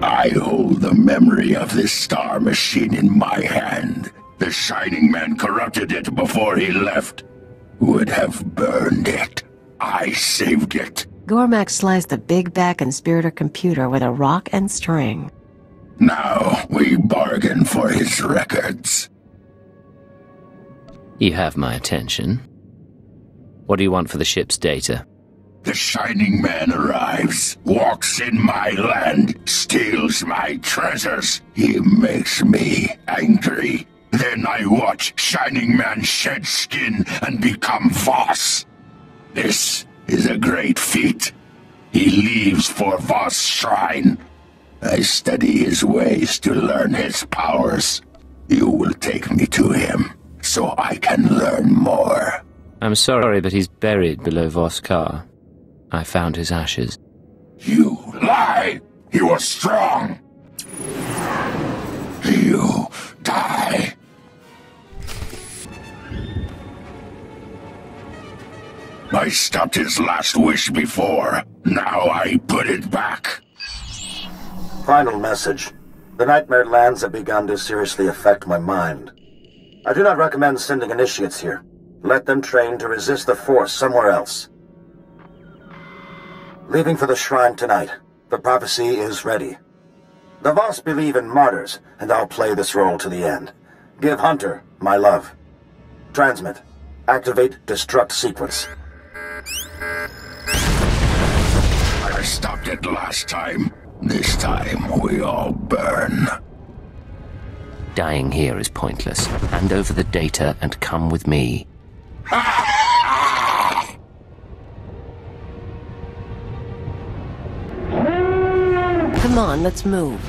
I hold the memory of this star machine in my hand. The Shining Man corrupted it before he left. Would have burned it. I saved it. Gormak sliced a big back conspirator computer with a rock and string. Now we bargain for his records. You have my attention. What do you want for the ship's data? The Shining Man arrives, walks in my land, steals my treasures. He makes me angry. Then I watch Shining Man shed skin and become Voss. This is a great feat. He leaves for Voss Shrine. I study his ways to learn his powers. You will take me to him, so I can learn more. I'm sorry, but he's buried below Voss Car. I found his ashes. You lie! He was strong! You die! I stopped his last wish before. Now I put it back. Final message. The Nightmare Lands have begun to seriously affect my mind. I do not recommend sending initiates here. Let them train to resist the Force somewhere else. Leaving for the shrine tonight. The prophecy is ready. The Voss believe in martyrs, and I'll play this role to the end. Give Hunter my love. Transmit. Activate destruct sequence. I stopped it last time. This time we all burn. Dying here is pointless. Hand over the data and come with me. Come on, let's move.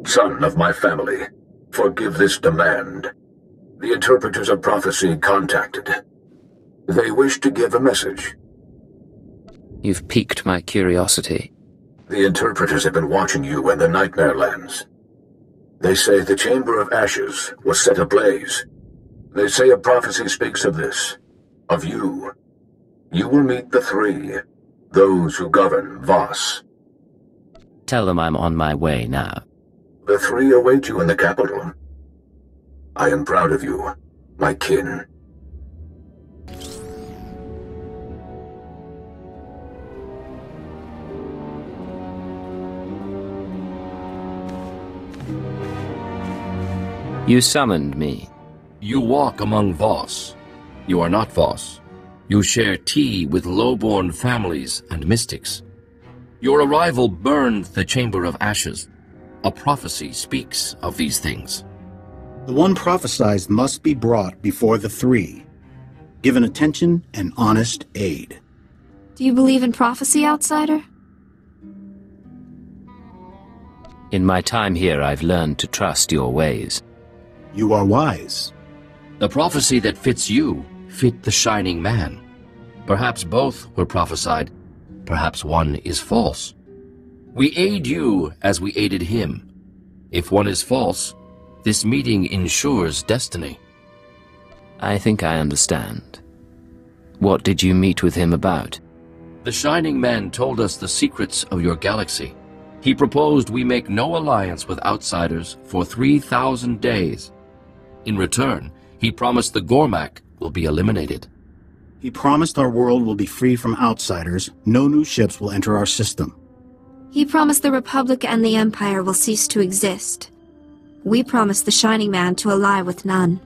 Son of my family, forgive this demand. The interpreters of prophecy contacted. They wish to give a message. You've piqued my curiosity. The interpreters have been watching you in the Nightmare Lands. They say the Chamber of Ashes was set ablaze. They say a prophecy speaks of this, of you. You will meet the 3, those who govern Voss. Tell them I'm on my way now. The 3 await you in the capital. I am proud of you, my kin. You summoned me. You walk among Voss. You are not Voss. You share tea with low-born families and mystics. Your arrival burned the Chamber of Ashes. A prophecy speaks of these things. The one prophesied must be brought before the three, given attention and honest aid. Do you believe in prophecy, outsider? In my time here, I've learned to trust your ways. You are wise. The prophecy that fits you fit the Shining Man. Perhaps both were prophesied. Perhaps one is false. We aid you as we aided him. If one is false, this meeting ensures destiny. I think I understand. What did you meet with him about? The Shining Man told us the secrets of your galaxy. He proposed we make no alliance with outsiders for 3,000 days. In return, he promised the Gormak will be eliminated. He promised our world will be free from outsiders. No new ships will enter our system. He promised the Republic and the Empire will cease to exist. We promised the Shining Man to ally with none.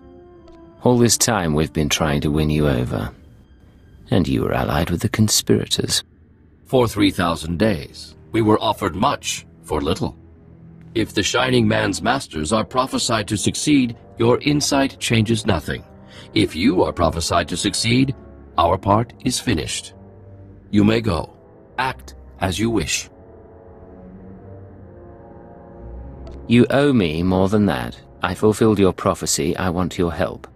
All this time we've been trying to win you over. And you were allied with the conspirators. For 3,000 days, we were offered much for little. If the Shining Man's masters are prophesied to succeed, your insight changes nothing. If you are prophesied to succeed, our part is finished. You may go. Act as you wish. You owe me more than that. I fulfilled your prophecy. I want your help.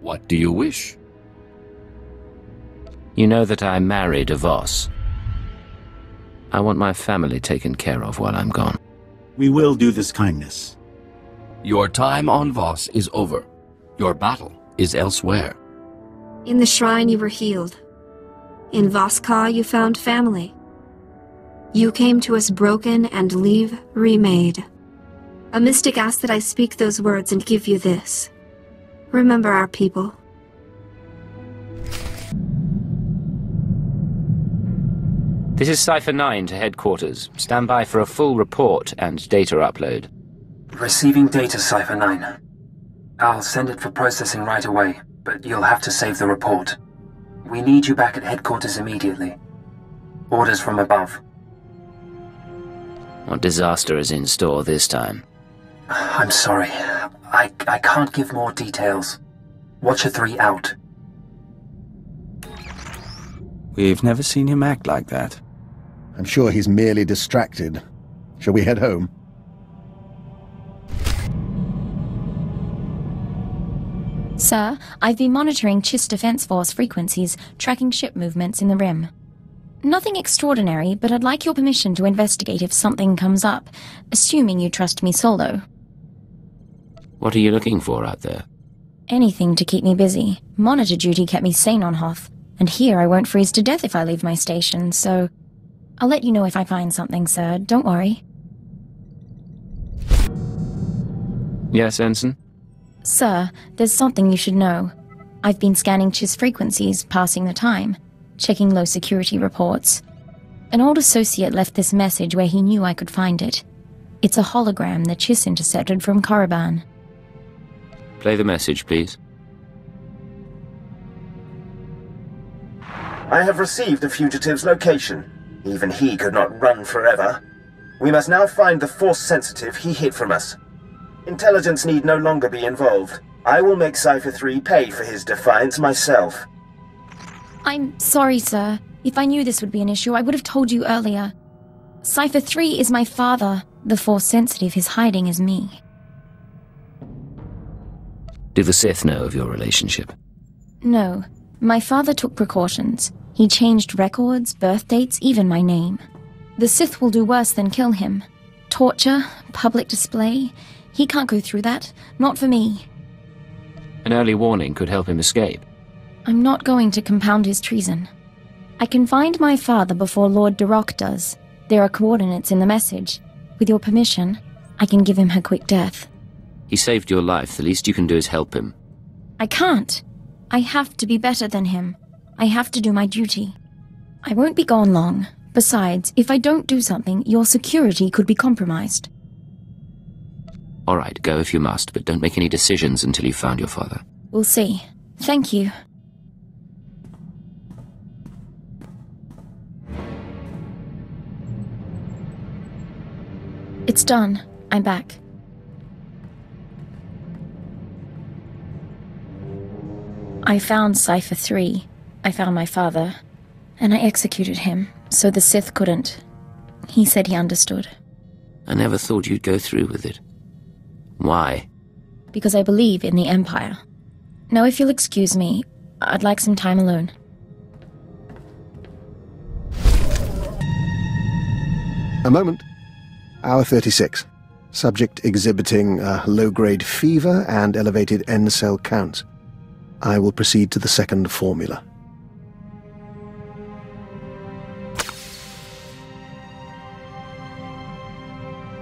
What do you wish? You know that I married a Voss. I want my family taken care of while I'm gone. We will do this kindness. Your time on Voss is over. Your battle is elsewhere. In the shrine you were healed. In Voss-Ka you found family. You came to us broken and leave remade. A mystic asked that I speak those words and give you this. Remember our people. This is Cipher 9 to headquarters. Stand by for a full report and data upload. Receiving data, Cipher 9. I'll send it for processing right away, but you'll have to save the report. We need you back at headquarters immediately. Orders from above. What disaster is in store this time? I'm sorry. I can't give more details. Watcher 3 out. We've never seen him act like that. I'm sure he's merely distracted. Shall we head home? Sir, I've been monitoring Chiss Defense Force frequencies, tracking ship movements in the Rim. Nothing extraordinary, but I'd like your permission to investigate if something comes up, assuming you trust me solo. What are you looking for out there? Anything to keep me busy. Monitor duty kept me sane on Hoth, and here I won't freeze to death if I leave my station, so... I'll let you know if I find something, sir. Don't worry. Yes, Ensign? Sir, there's something you should know. I've been scanning Chiss frequencies, passing the time, checking low security reports. An old associate left this message where he knew I could find it. It's a hologram that Chiss intercepted from Korriban. Play the message, please. I have received the fugitive's location. Even he could not run forever. We must now find the Force sensitive he hid from us. Intelligence need no longer be involved. I will make Cipher 3 pay for his defiance myself. I'm sorry, sir. If I knew this would be an issue, I would have told you earlier. Cipher 3 is my father. The Force sensitive is hiding as me. Do the Sith know of your relationship? No. My father took precautions. He changed records, birth dates, even my name. The Sith will do worse than kill him. Torture, public display. He can't go through that. Not for me. An early warning could help him escape. I'm not going to compound his treason. I can find my father before Lord Darok does. There are coordinates in the message. With your permission, I can give him her quick death. He saved your life. The least you can do is help him. I can't. I have to be better than him. I have to do my duty. I won't be gone long. Besides, if I don't do something, your security could be compromised. All right, go if you must, but don't make any decisions until you've found your father. We'll see. Thank you. It's done. I'm back. I found Cypher 3. I found my father. And I executed him, so the Sith couldn't. He said he understood. I never thought you'd go through with it. Why? Because I believe in the Empire. Now, if you'll excuse me, I'd like some time alone. A moment. Hour 36. Subject exhibiting low-grade fever and elevated N-cell counts. I will proceed to the second formula.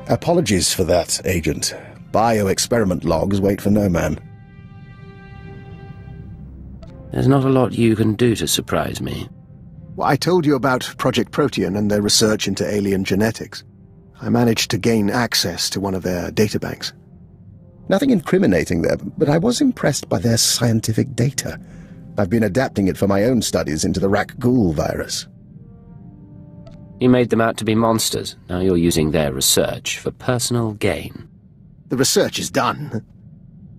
Apologies for that, Agent. Bioexperiment logs wait for no man. There's not a lot you can do to surprise me. Well, I told you about Project Protean and their research into alien genetics. I managed to gain access to one of their databanks. Nothing incriminating there, but I was impressed by their scientific data. I've been adapting it for my own studies into the Rak-Ghoul virus. You made them out to be monsters. Now you're using their research for personal gain. The research is done.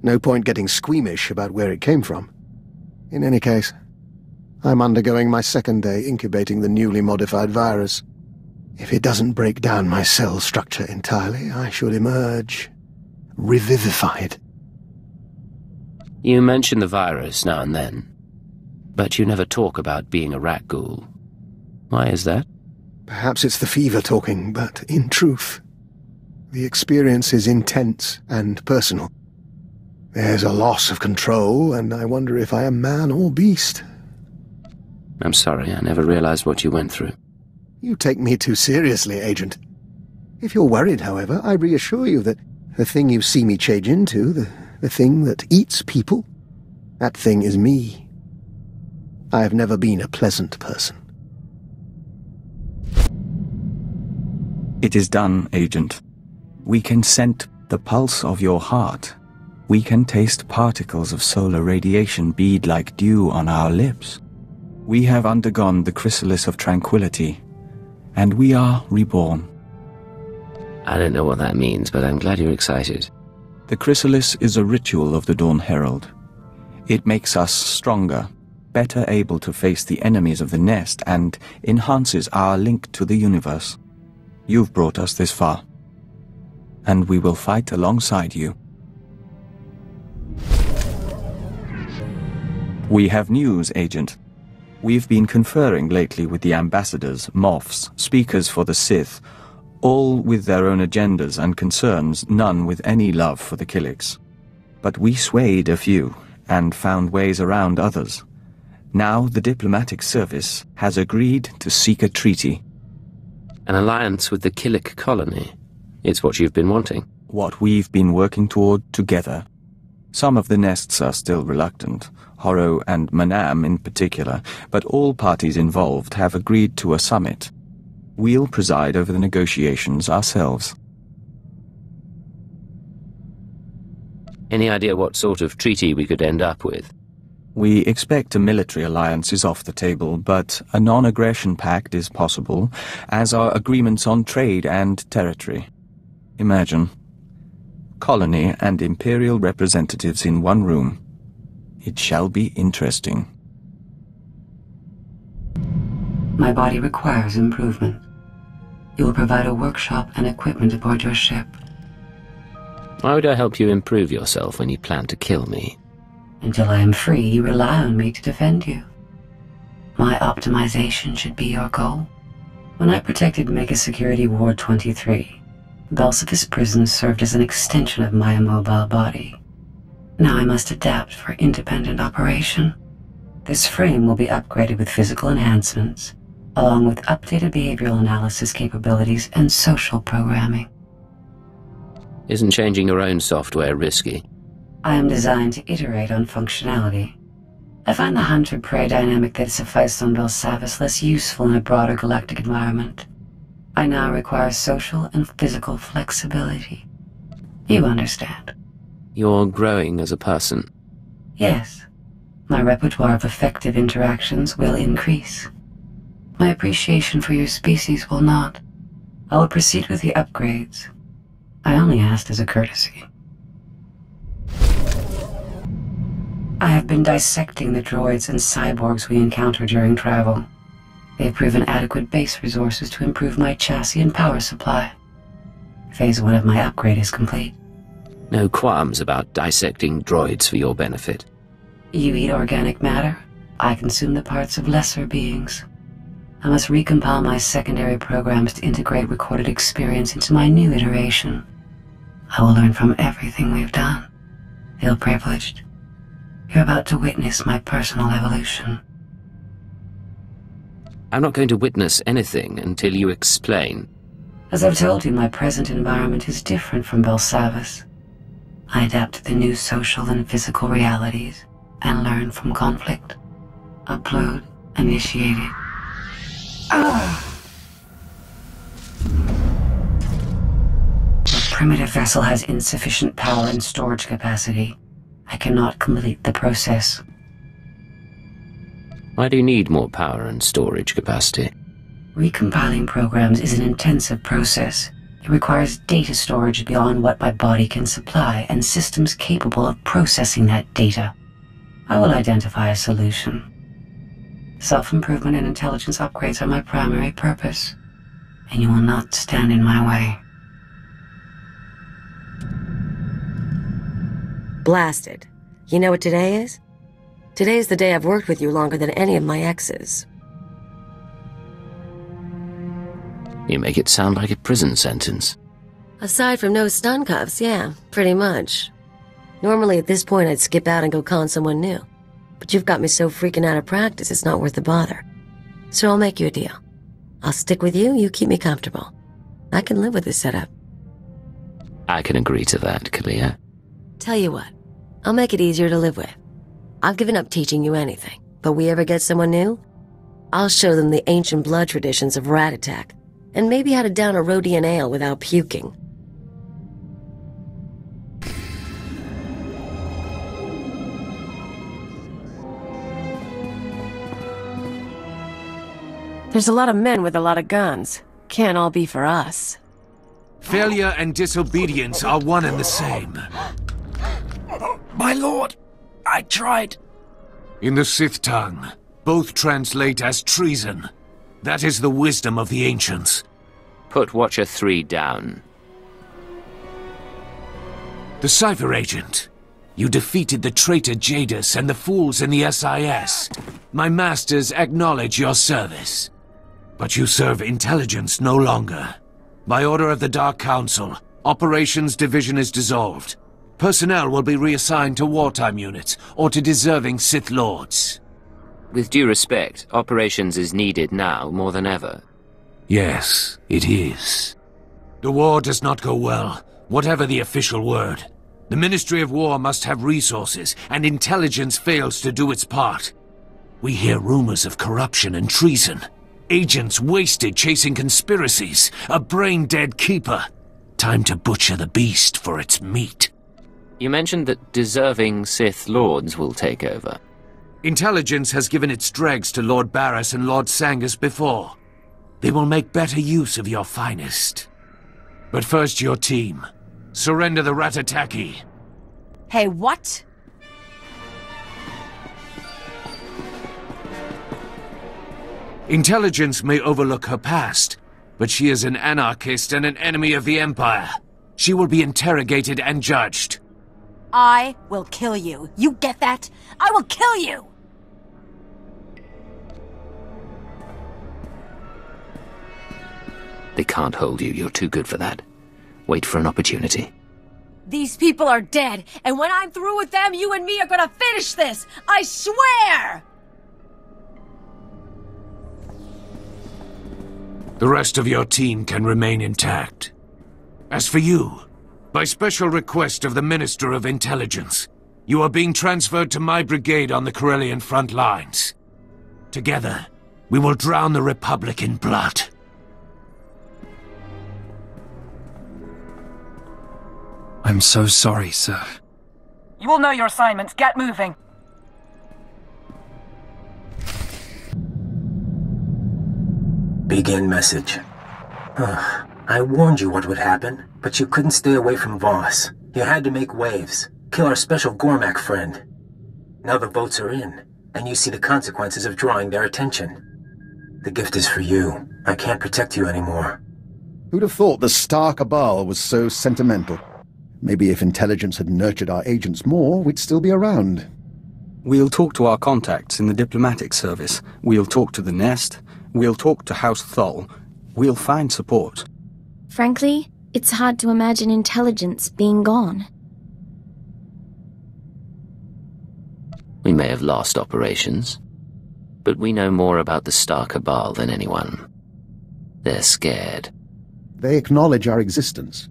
No point getting squeamish about where it came from. In any case, I'm undergoing my second day incubating the newly modified virus. If it doesn't break down my cell structure entirely, I should emerge revivified. You mention the virus now and then, but you never talk about being a Rak-Ghoul. Why is that? Perhaps it's the fever talking, but in truth, the experience is intense and personal. There's a loss of control, and I wonder if I am man or beast. I'm sorry, I never realized what you went through. You take me too seriously, Agent. If you're worried, however, I reassure you that the thing you see me change into, the thing that eats people, that thing is me. I have never been a pleasant person. It is done, Agent. We can scent the pulse of your heart. We can taste particles of solar radiation bead like dew on our lips. We have undergone the chrysalis of tranquility, and we are reborn. I don't know what that means, but I'm glad you're excited. The chrysalis is a ritual of the Dawn Herald. It makes us stronger, better able to face the enemies of the nest, and enhances our link to the universe. You've brought us this far, and we will fight alongside you. We have news, Agent. We've been conferring lately with the ambassadors, moffs, speakers for the Sith, all with their own agendas and concerns, none with any love for the Killiks. But we swayed a few, and found ways around others. Now the diplomatic service has agreed to seek a treaty. An alliance with the Killik colony. It's what you've been wanting. What we've been working toward together. Some of the nests are still reluctant, Horro and Manam in particular, but all parties involved have agreed to a summit. We'll preside over the negotiations ourselves. Any idea what sort of treaty we could end up with? We expect a military alliance is off the table, but a non-aggression pact is possible, as are agreements on trade and territory. Imagine. Colony and Imperial representatives in one room. It shall be interesting. My body requires improvement. You will provide a workshop and equipment aboard your ship. Why would I help you improve yourself when you plan to kill me? Until I am free, you rely on me to defend you. My optimization should be your goal. When I protected Mega Security Ward 23, Belsiphus Prison served as an extension of my immobile body. Now I must adapt for independent operation. This frame will be upgraded with physical enhancements, along with updated behavioral analysis capabilities and social programming. Isn't changing your own software risky? I am designed to iterate on functionality. I find the hunter-prey dynamic that sufficed on Belsavis less useful in a broader galactic environment. I now require social and physical flexibility. You understand. You're growing as a person. Yes. My repertoire of effective interactions will increase. My appreciation for your species will not. I will proceed with the upgrades. I only asked as a courtesy. I have been dissecting the droids and cyborgs we encounter during travel. They have proven adequate base resources to improve my chassis and power supply. Phase 1 of my upgrade is complete. No qualms about dissecting droids for your benefit. You eat organic matter. I consume the parts of lesser beings. I must recompile my secondary programs to integrate recorded experience into my new iteration. I will learn from everything we've done. Feel privileged. You're about to witness my personal evolution. I'm not going to witness anything until you explain. As I've told you, my present environment is different from Belsavis. I adapt to the new social and physical realities and learn from conflict. Upload initiated. The primitive vessel has insufficient power and storage capacity. I cannot complete the process. Why do you need more power and storage capacity? Recompiling programs is an intensive process. It requires data storage beyond what my body can supply and systems capable of processing that data. I will identify a solution. Self-improvement and intelligence upgrades are my primary purpose, and you will not stand in my way. Blasted. You know what today is? Today is the day I've worked with you longer than any of my exes. You make it sound like a prison sentence. Aside from no stun cuffs, yeah, pretty much. Normally at this point I'd skip out and go con someone new. But you've got me so freaking out of practice it's not worth the bother. So I'll make you a deal. I'll stick with you, you keep me comfortable. I can live with this setup. I can agree to that, Kalia. Tell you what, I'll make it easier to live with. I've given up teaching you anything, but we ever get someone new, I'll show them the ancient blood traditions of rat attack, and maybe how to down a Rhodian ale without puking. There's a lot of men with a lot of guns. Can't all be for us. Failure and disobedience are one and the same. My lord, I tried. In the Sith tongue, both translate as treason. That is the wisdom of the ancients. Put Watcher 3 down. The Cipher Agent. You defeated the traitor Jadis and the fools in the SIS. My masters acknowledge your service. But you serve intelligence no longer. By order of the Dark Council, Operations Division is dissolved. Personnel will be reassigned to wartime units or to deserving Sith Lords. With due respect, Operations is needed now more than ever. Yes, it is. The war does not go well, whatever the official word. The Ministry of War must have resources, and intelligence fails to do its part. We hear rumors of corruption and treason. Agents wasted chasing conspiracies. A brain-dead keeper. Time to butcher the beast for its meat. You mentioned that deserving Sith Lords will take over. Intelligence has given its dregs to Lord Barris and Lord Sangus before. They will make better use of your finest. But first your team. Surrender the Ratataki. Hey, what? Intelligence may overlook her past, but she is an anarchist and an enemy of the Empire. She will be interrogated and judged. I will kill you. You get that? I will kill you! They can't hold you. You're too good for that. Wait for an opportunity. These people are dead, and when I'm through with them, you and me are gonna finish this! I swear! The rest of your team can remain intact. As for you, by special request of the Minister of Intelligence, you are being transferred to my brigade on the Corellian front lines. Together, we will drown the Republic in blood. I'm so sorry, sir. You will know your assignments. Get moving. Begin message. I warned you what would happen, but you couldn't stay away from Voss. You had to make waves. Kill our special Gormak friend. Now the votes are in, and you see the consequences of drawing their attention. The gift is for you. I can't protect you anymore. Who'd have thought the Star Cabal was so sentimental? Maybe if intelligence had nurtured our agents more, we'd still be around. We'll talk to our contacts in the diplomatic service. We'll talk to the Nest. We'll talk to House Thol. We'll find support. Frankly, it's hard to imagine intelligence being gone. We may have lost operations, but we know more about the Star Cabal than anyone. They're scared. They acknowledge our existence.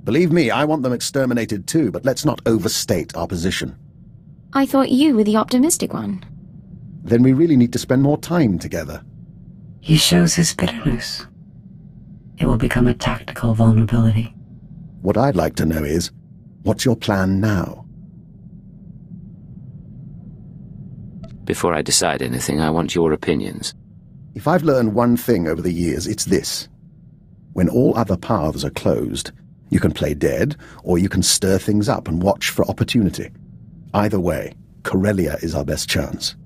Believe me, I want them exterminated too, but let's not overstate our position. I thought you were the optimistic one. Then we really need to spend more time together. He shows his bitterness. It will become a tactical vulnerability. What I'd like to know is, what's your plan now? Before I decide anything, I want your opinions. If I've learned one thing over the years, it's this. When all other paths are closed, you can play dead, or you can stir things up and watch for opportunity. Either way, Corellia is our best chance.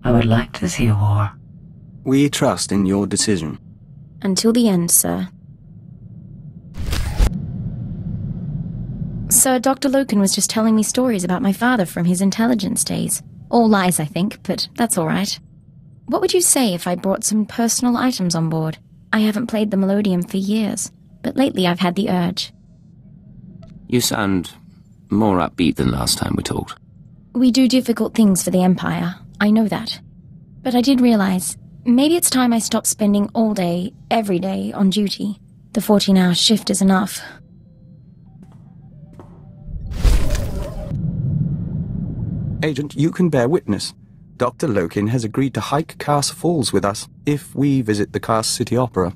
I would like to see a war. We trust in your decision. Until the end, sir. Sir, Dr. Loken was just telling me stories about my father from his intelligence days. All lies, I think, but that's all right. What would you say if I brought some personal items on board? I haven't played the Melodium for years, but lately I've had the urge. You sound more upbeat than last time we talked. We do difficult things for the Empire, I know that. But I did realize, maybe it's time I stopped spending all day, every day, on duty. The 14-hour shift is enough. Agent, you can bear witness. Dr. Loken has agreed to hike Kars Falls with us if we visit the Kars City Opera.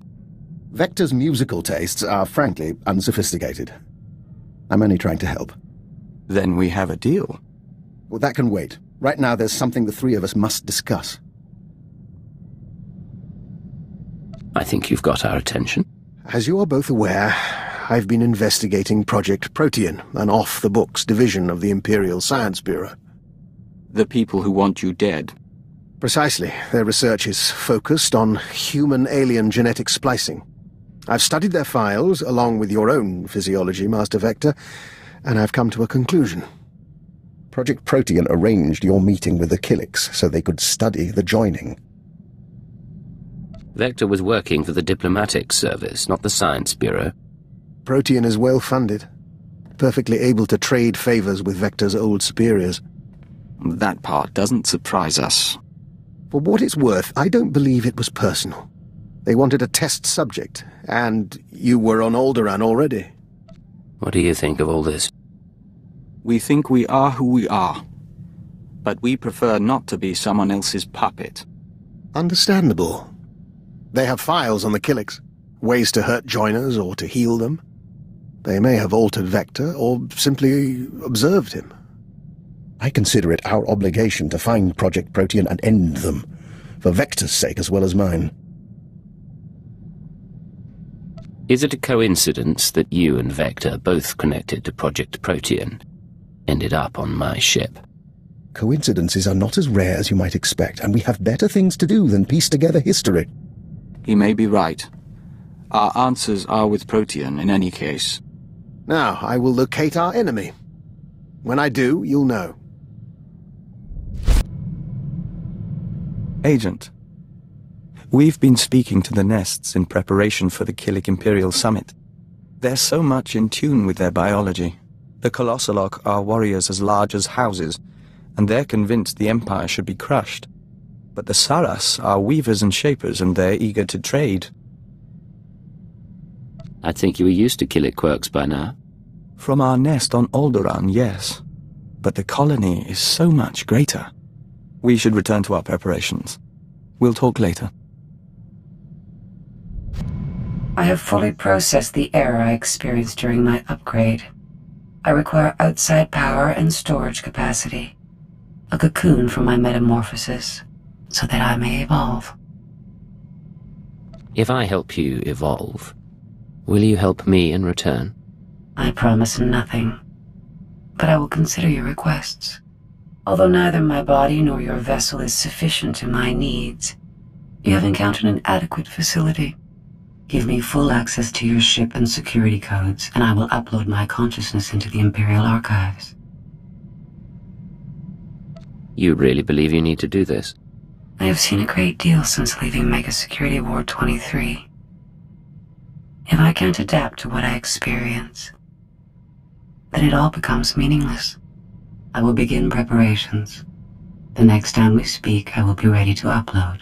Vector's musical tastes are, frankly, unsophisticated. I'm only trying to help. Then we have a deal. Well, that can wait. Right now, there's something the three of us must discuss. I think you've got our attention. As you are both aware, I've been investigating Project Protean, an off-the-books division of the Imperial Science Bureau. The people who want you dead. Precisely. Their research is focused on human-alien genetic splicing. I've studied their files, along with your own physiology, Master Vector, and I've come to a conclusion. Project Protean arranged your meeting with the Killiks so they could study the joining. Vector was working for the diplomatic service, not the Science Bureau. Protean is well funded, perfectly able to trade favors with Vector's old superiors. That part doesn't surprise us. For what it's worth, I don't believe it was personal. They wanted a test subject, and you were on Alderaan already. What do you think of all this? We think we are who we are, but we prefer not to be someone else's puppet. Understandable. They have files on the Killiks, ways to hurt joiners or to heal them. They may have altered Vector, or simply observed him. I consider it our obligation to find Project Protean and end them, for Vector's sake as well as mine. Is it a coincidence that you and Vector, both connected to Project Protean, ended up on my ship? Coincidences are not as rare as you might expect, and we have better things to do than piece together history. He may be right. Our answers are with Protean in any case. Now, I will locate our enemy. When I do, you'll know. Agent, we've been speaking to the Nests in preparation for the Killik Imperial Summit. They're so much in tune with their biology. The Colossalok are warriors as large as houses, and they're convinced the Empire should be crushed. But the Saras are weavers and shapers, and they're eager to trade. I think you were used to Killik quirks by now. From our nest on Alderaan, yes. But the colony is so much greater. We should return to our preparations. We'll talk later. I have fully processed the error I experienced during my upgrade. I require outside power and storage capacity. A cocoon for my metamorphosis, so that I may evolve. If I help you evolve, will you help me in return? I promise nothing, but I will consider your requests. Although neither my body nor your vessel is sufficient to my needs, you have encountered an adequate facility. Give me full access to your ship and security codes, and I will upload my consciousness into the Imperial Archives. You really believe you need to do this? I have seen a great deal since leaving Mega Security Ward 23. If I can't adapt to what I experience, then it all becomes meaningless. I will begin preparations. The next time we speak, I will be ready to upload.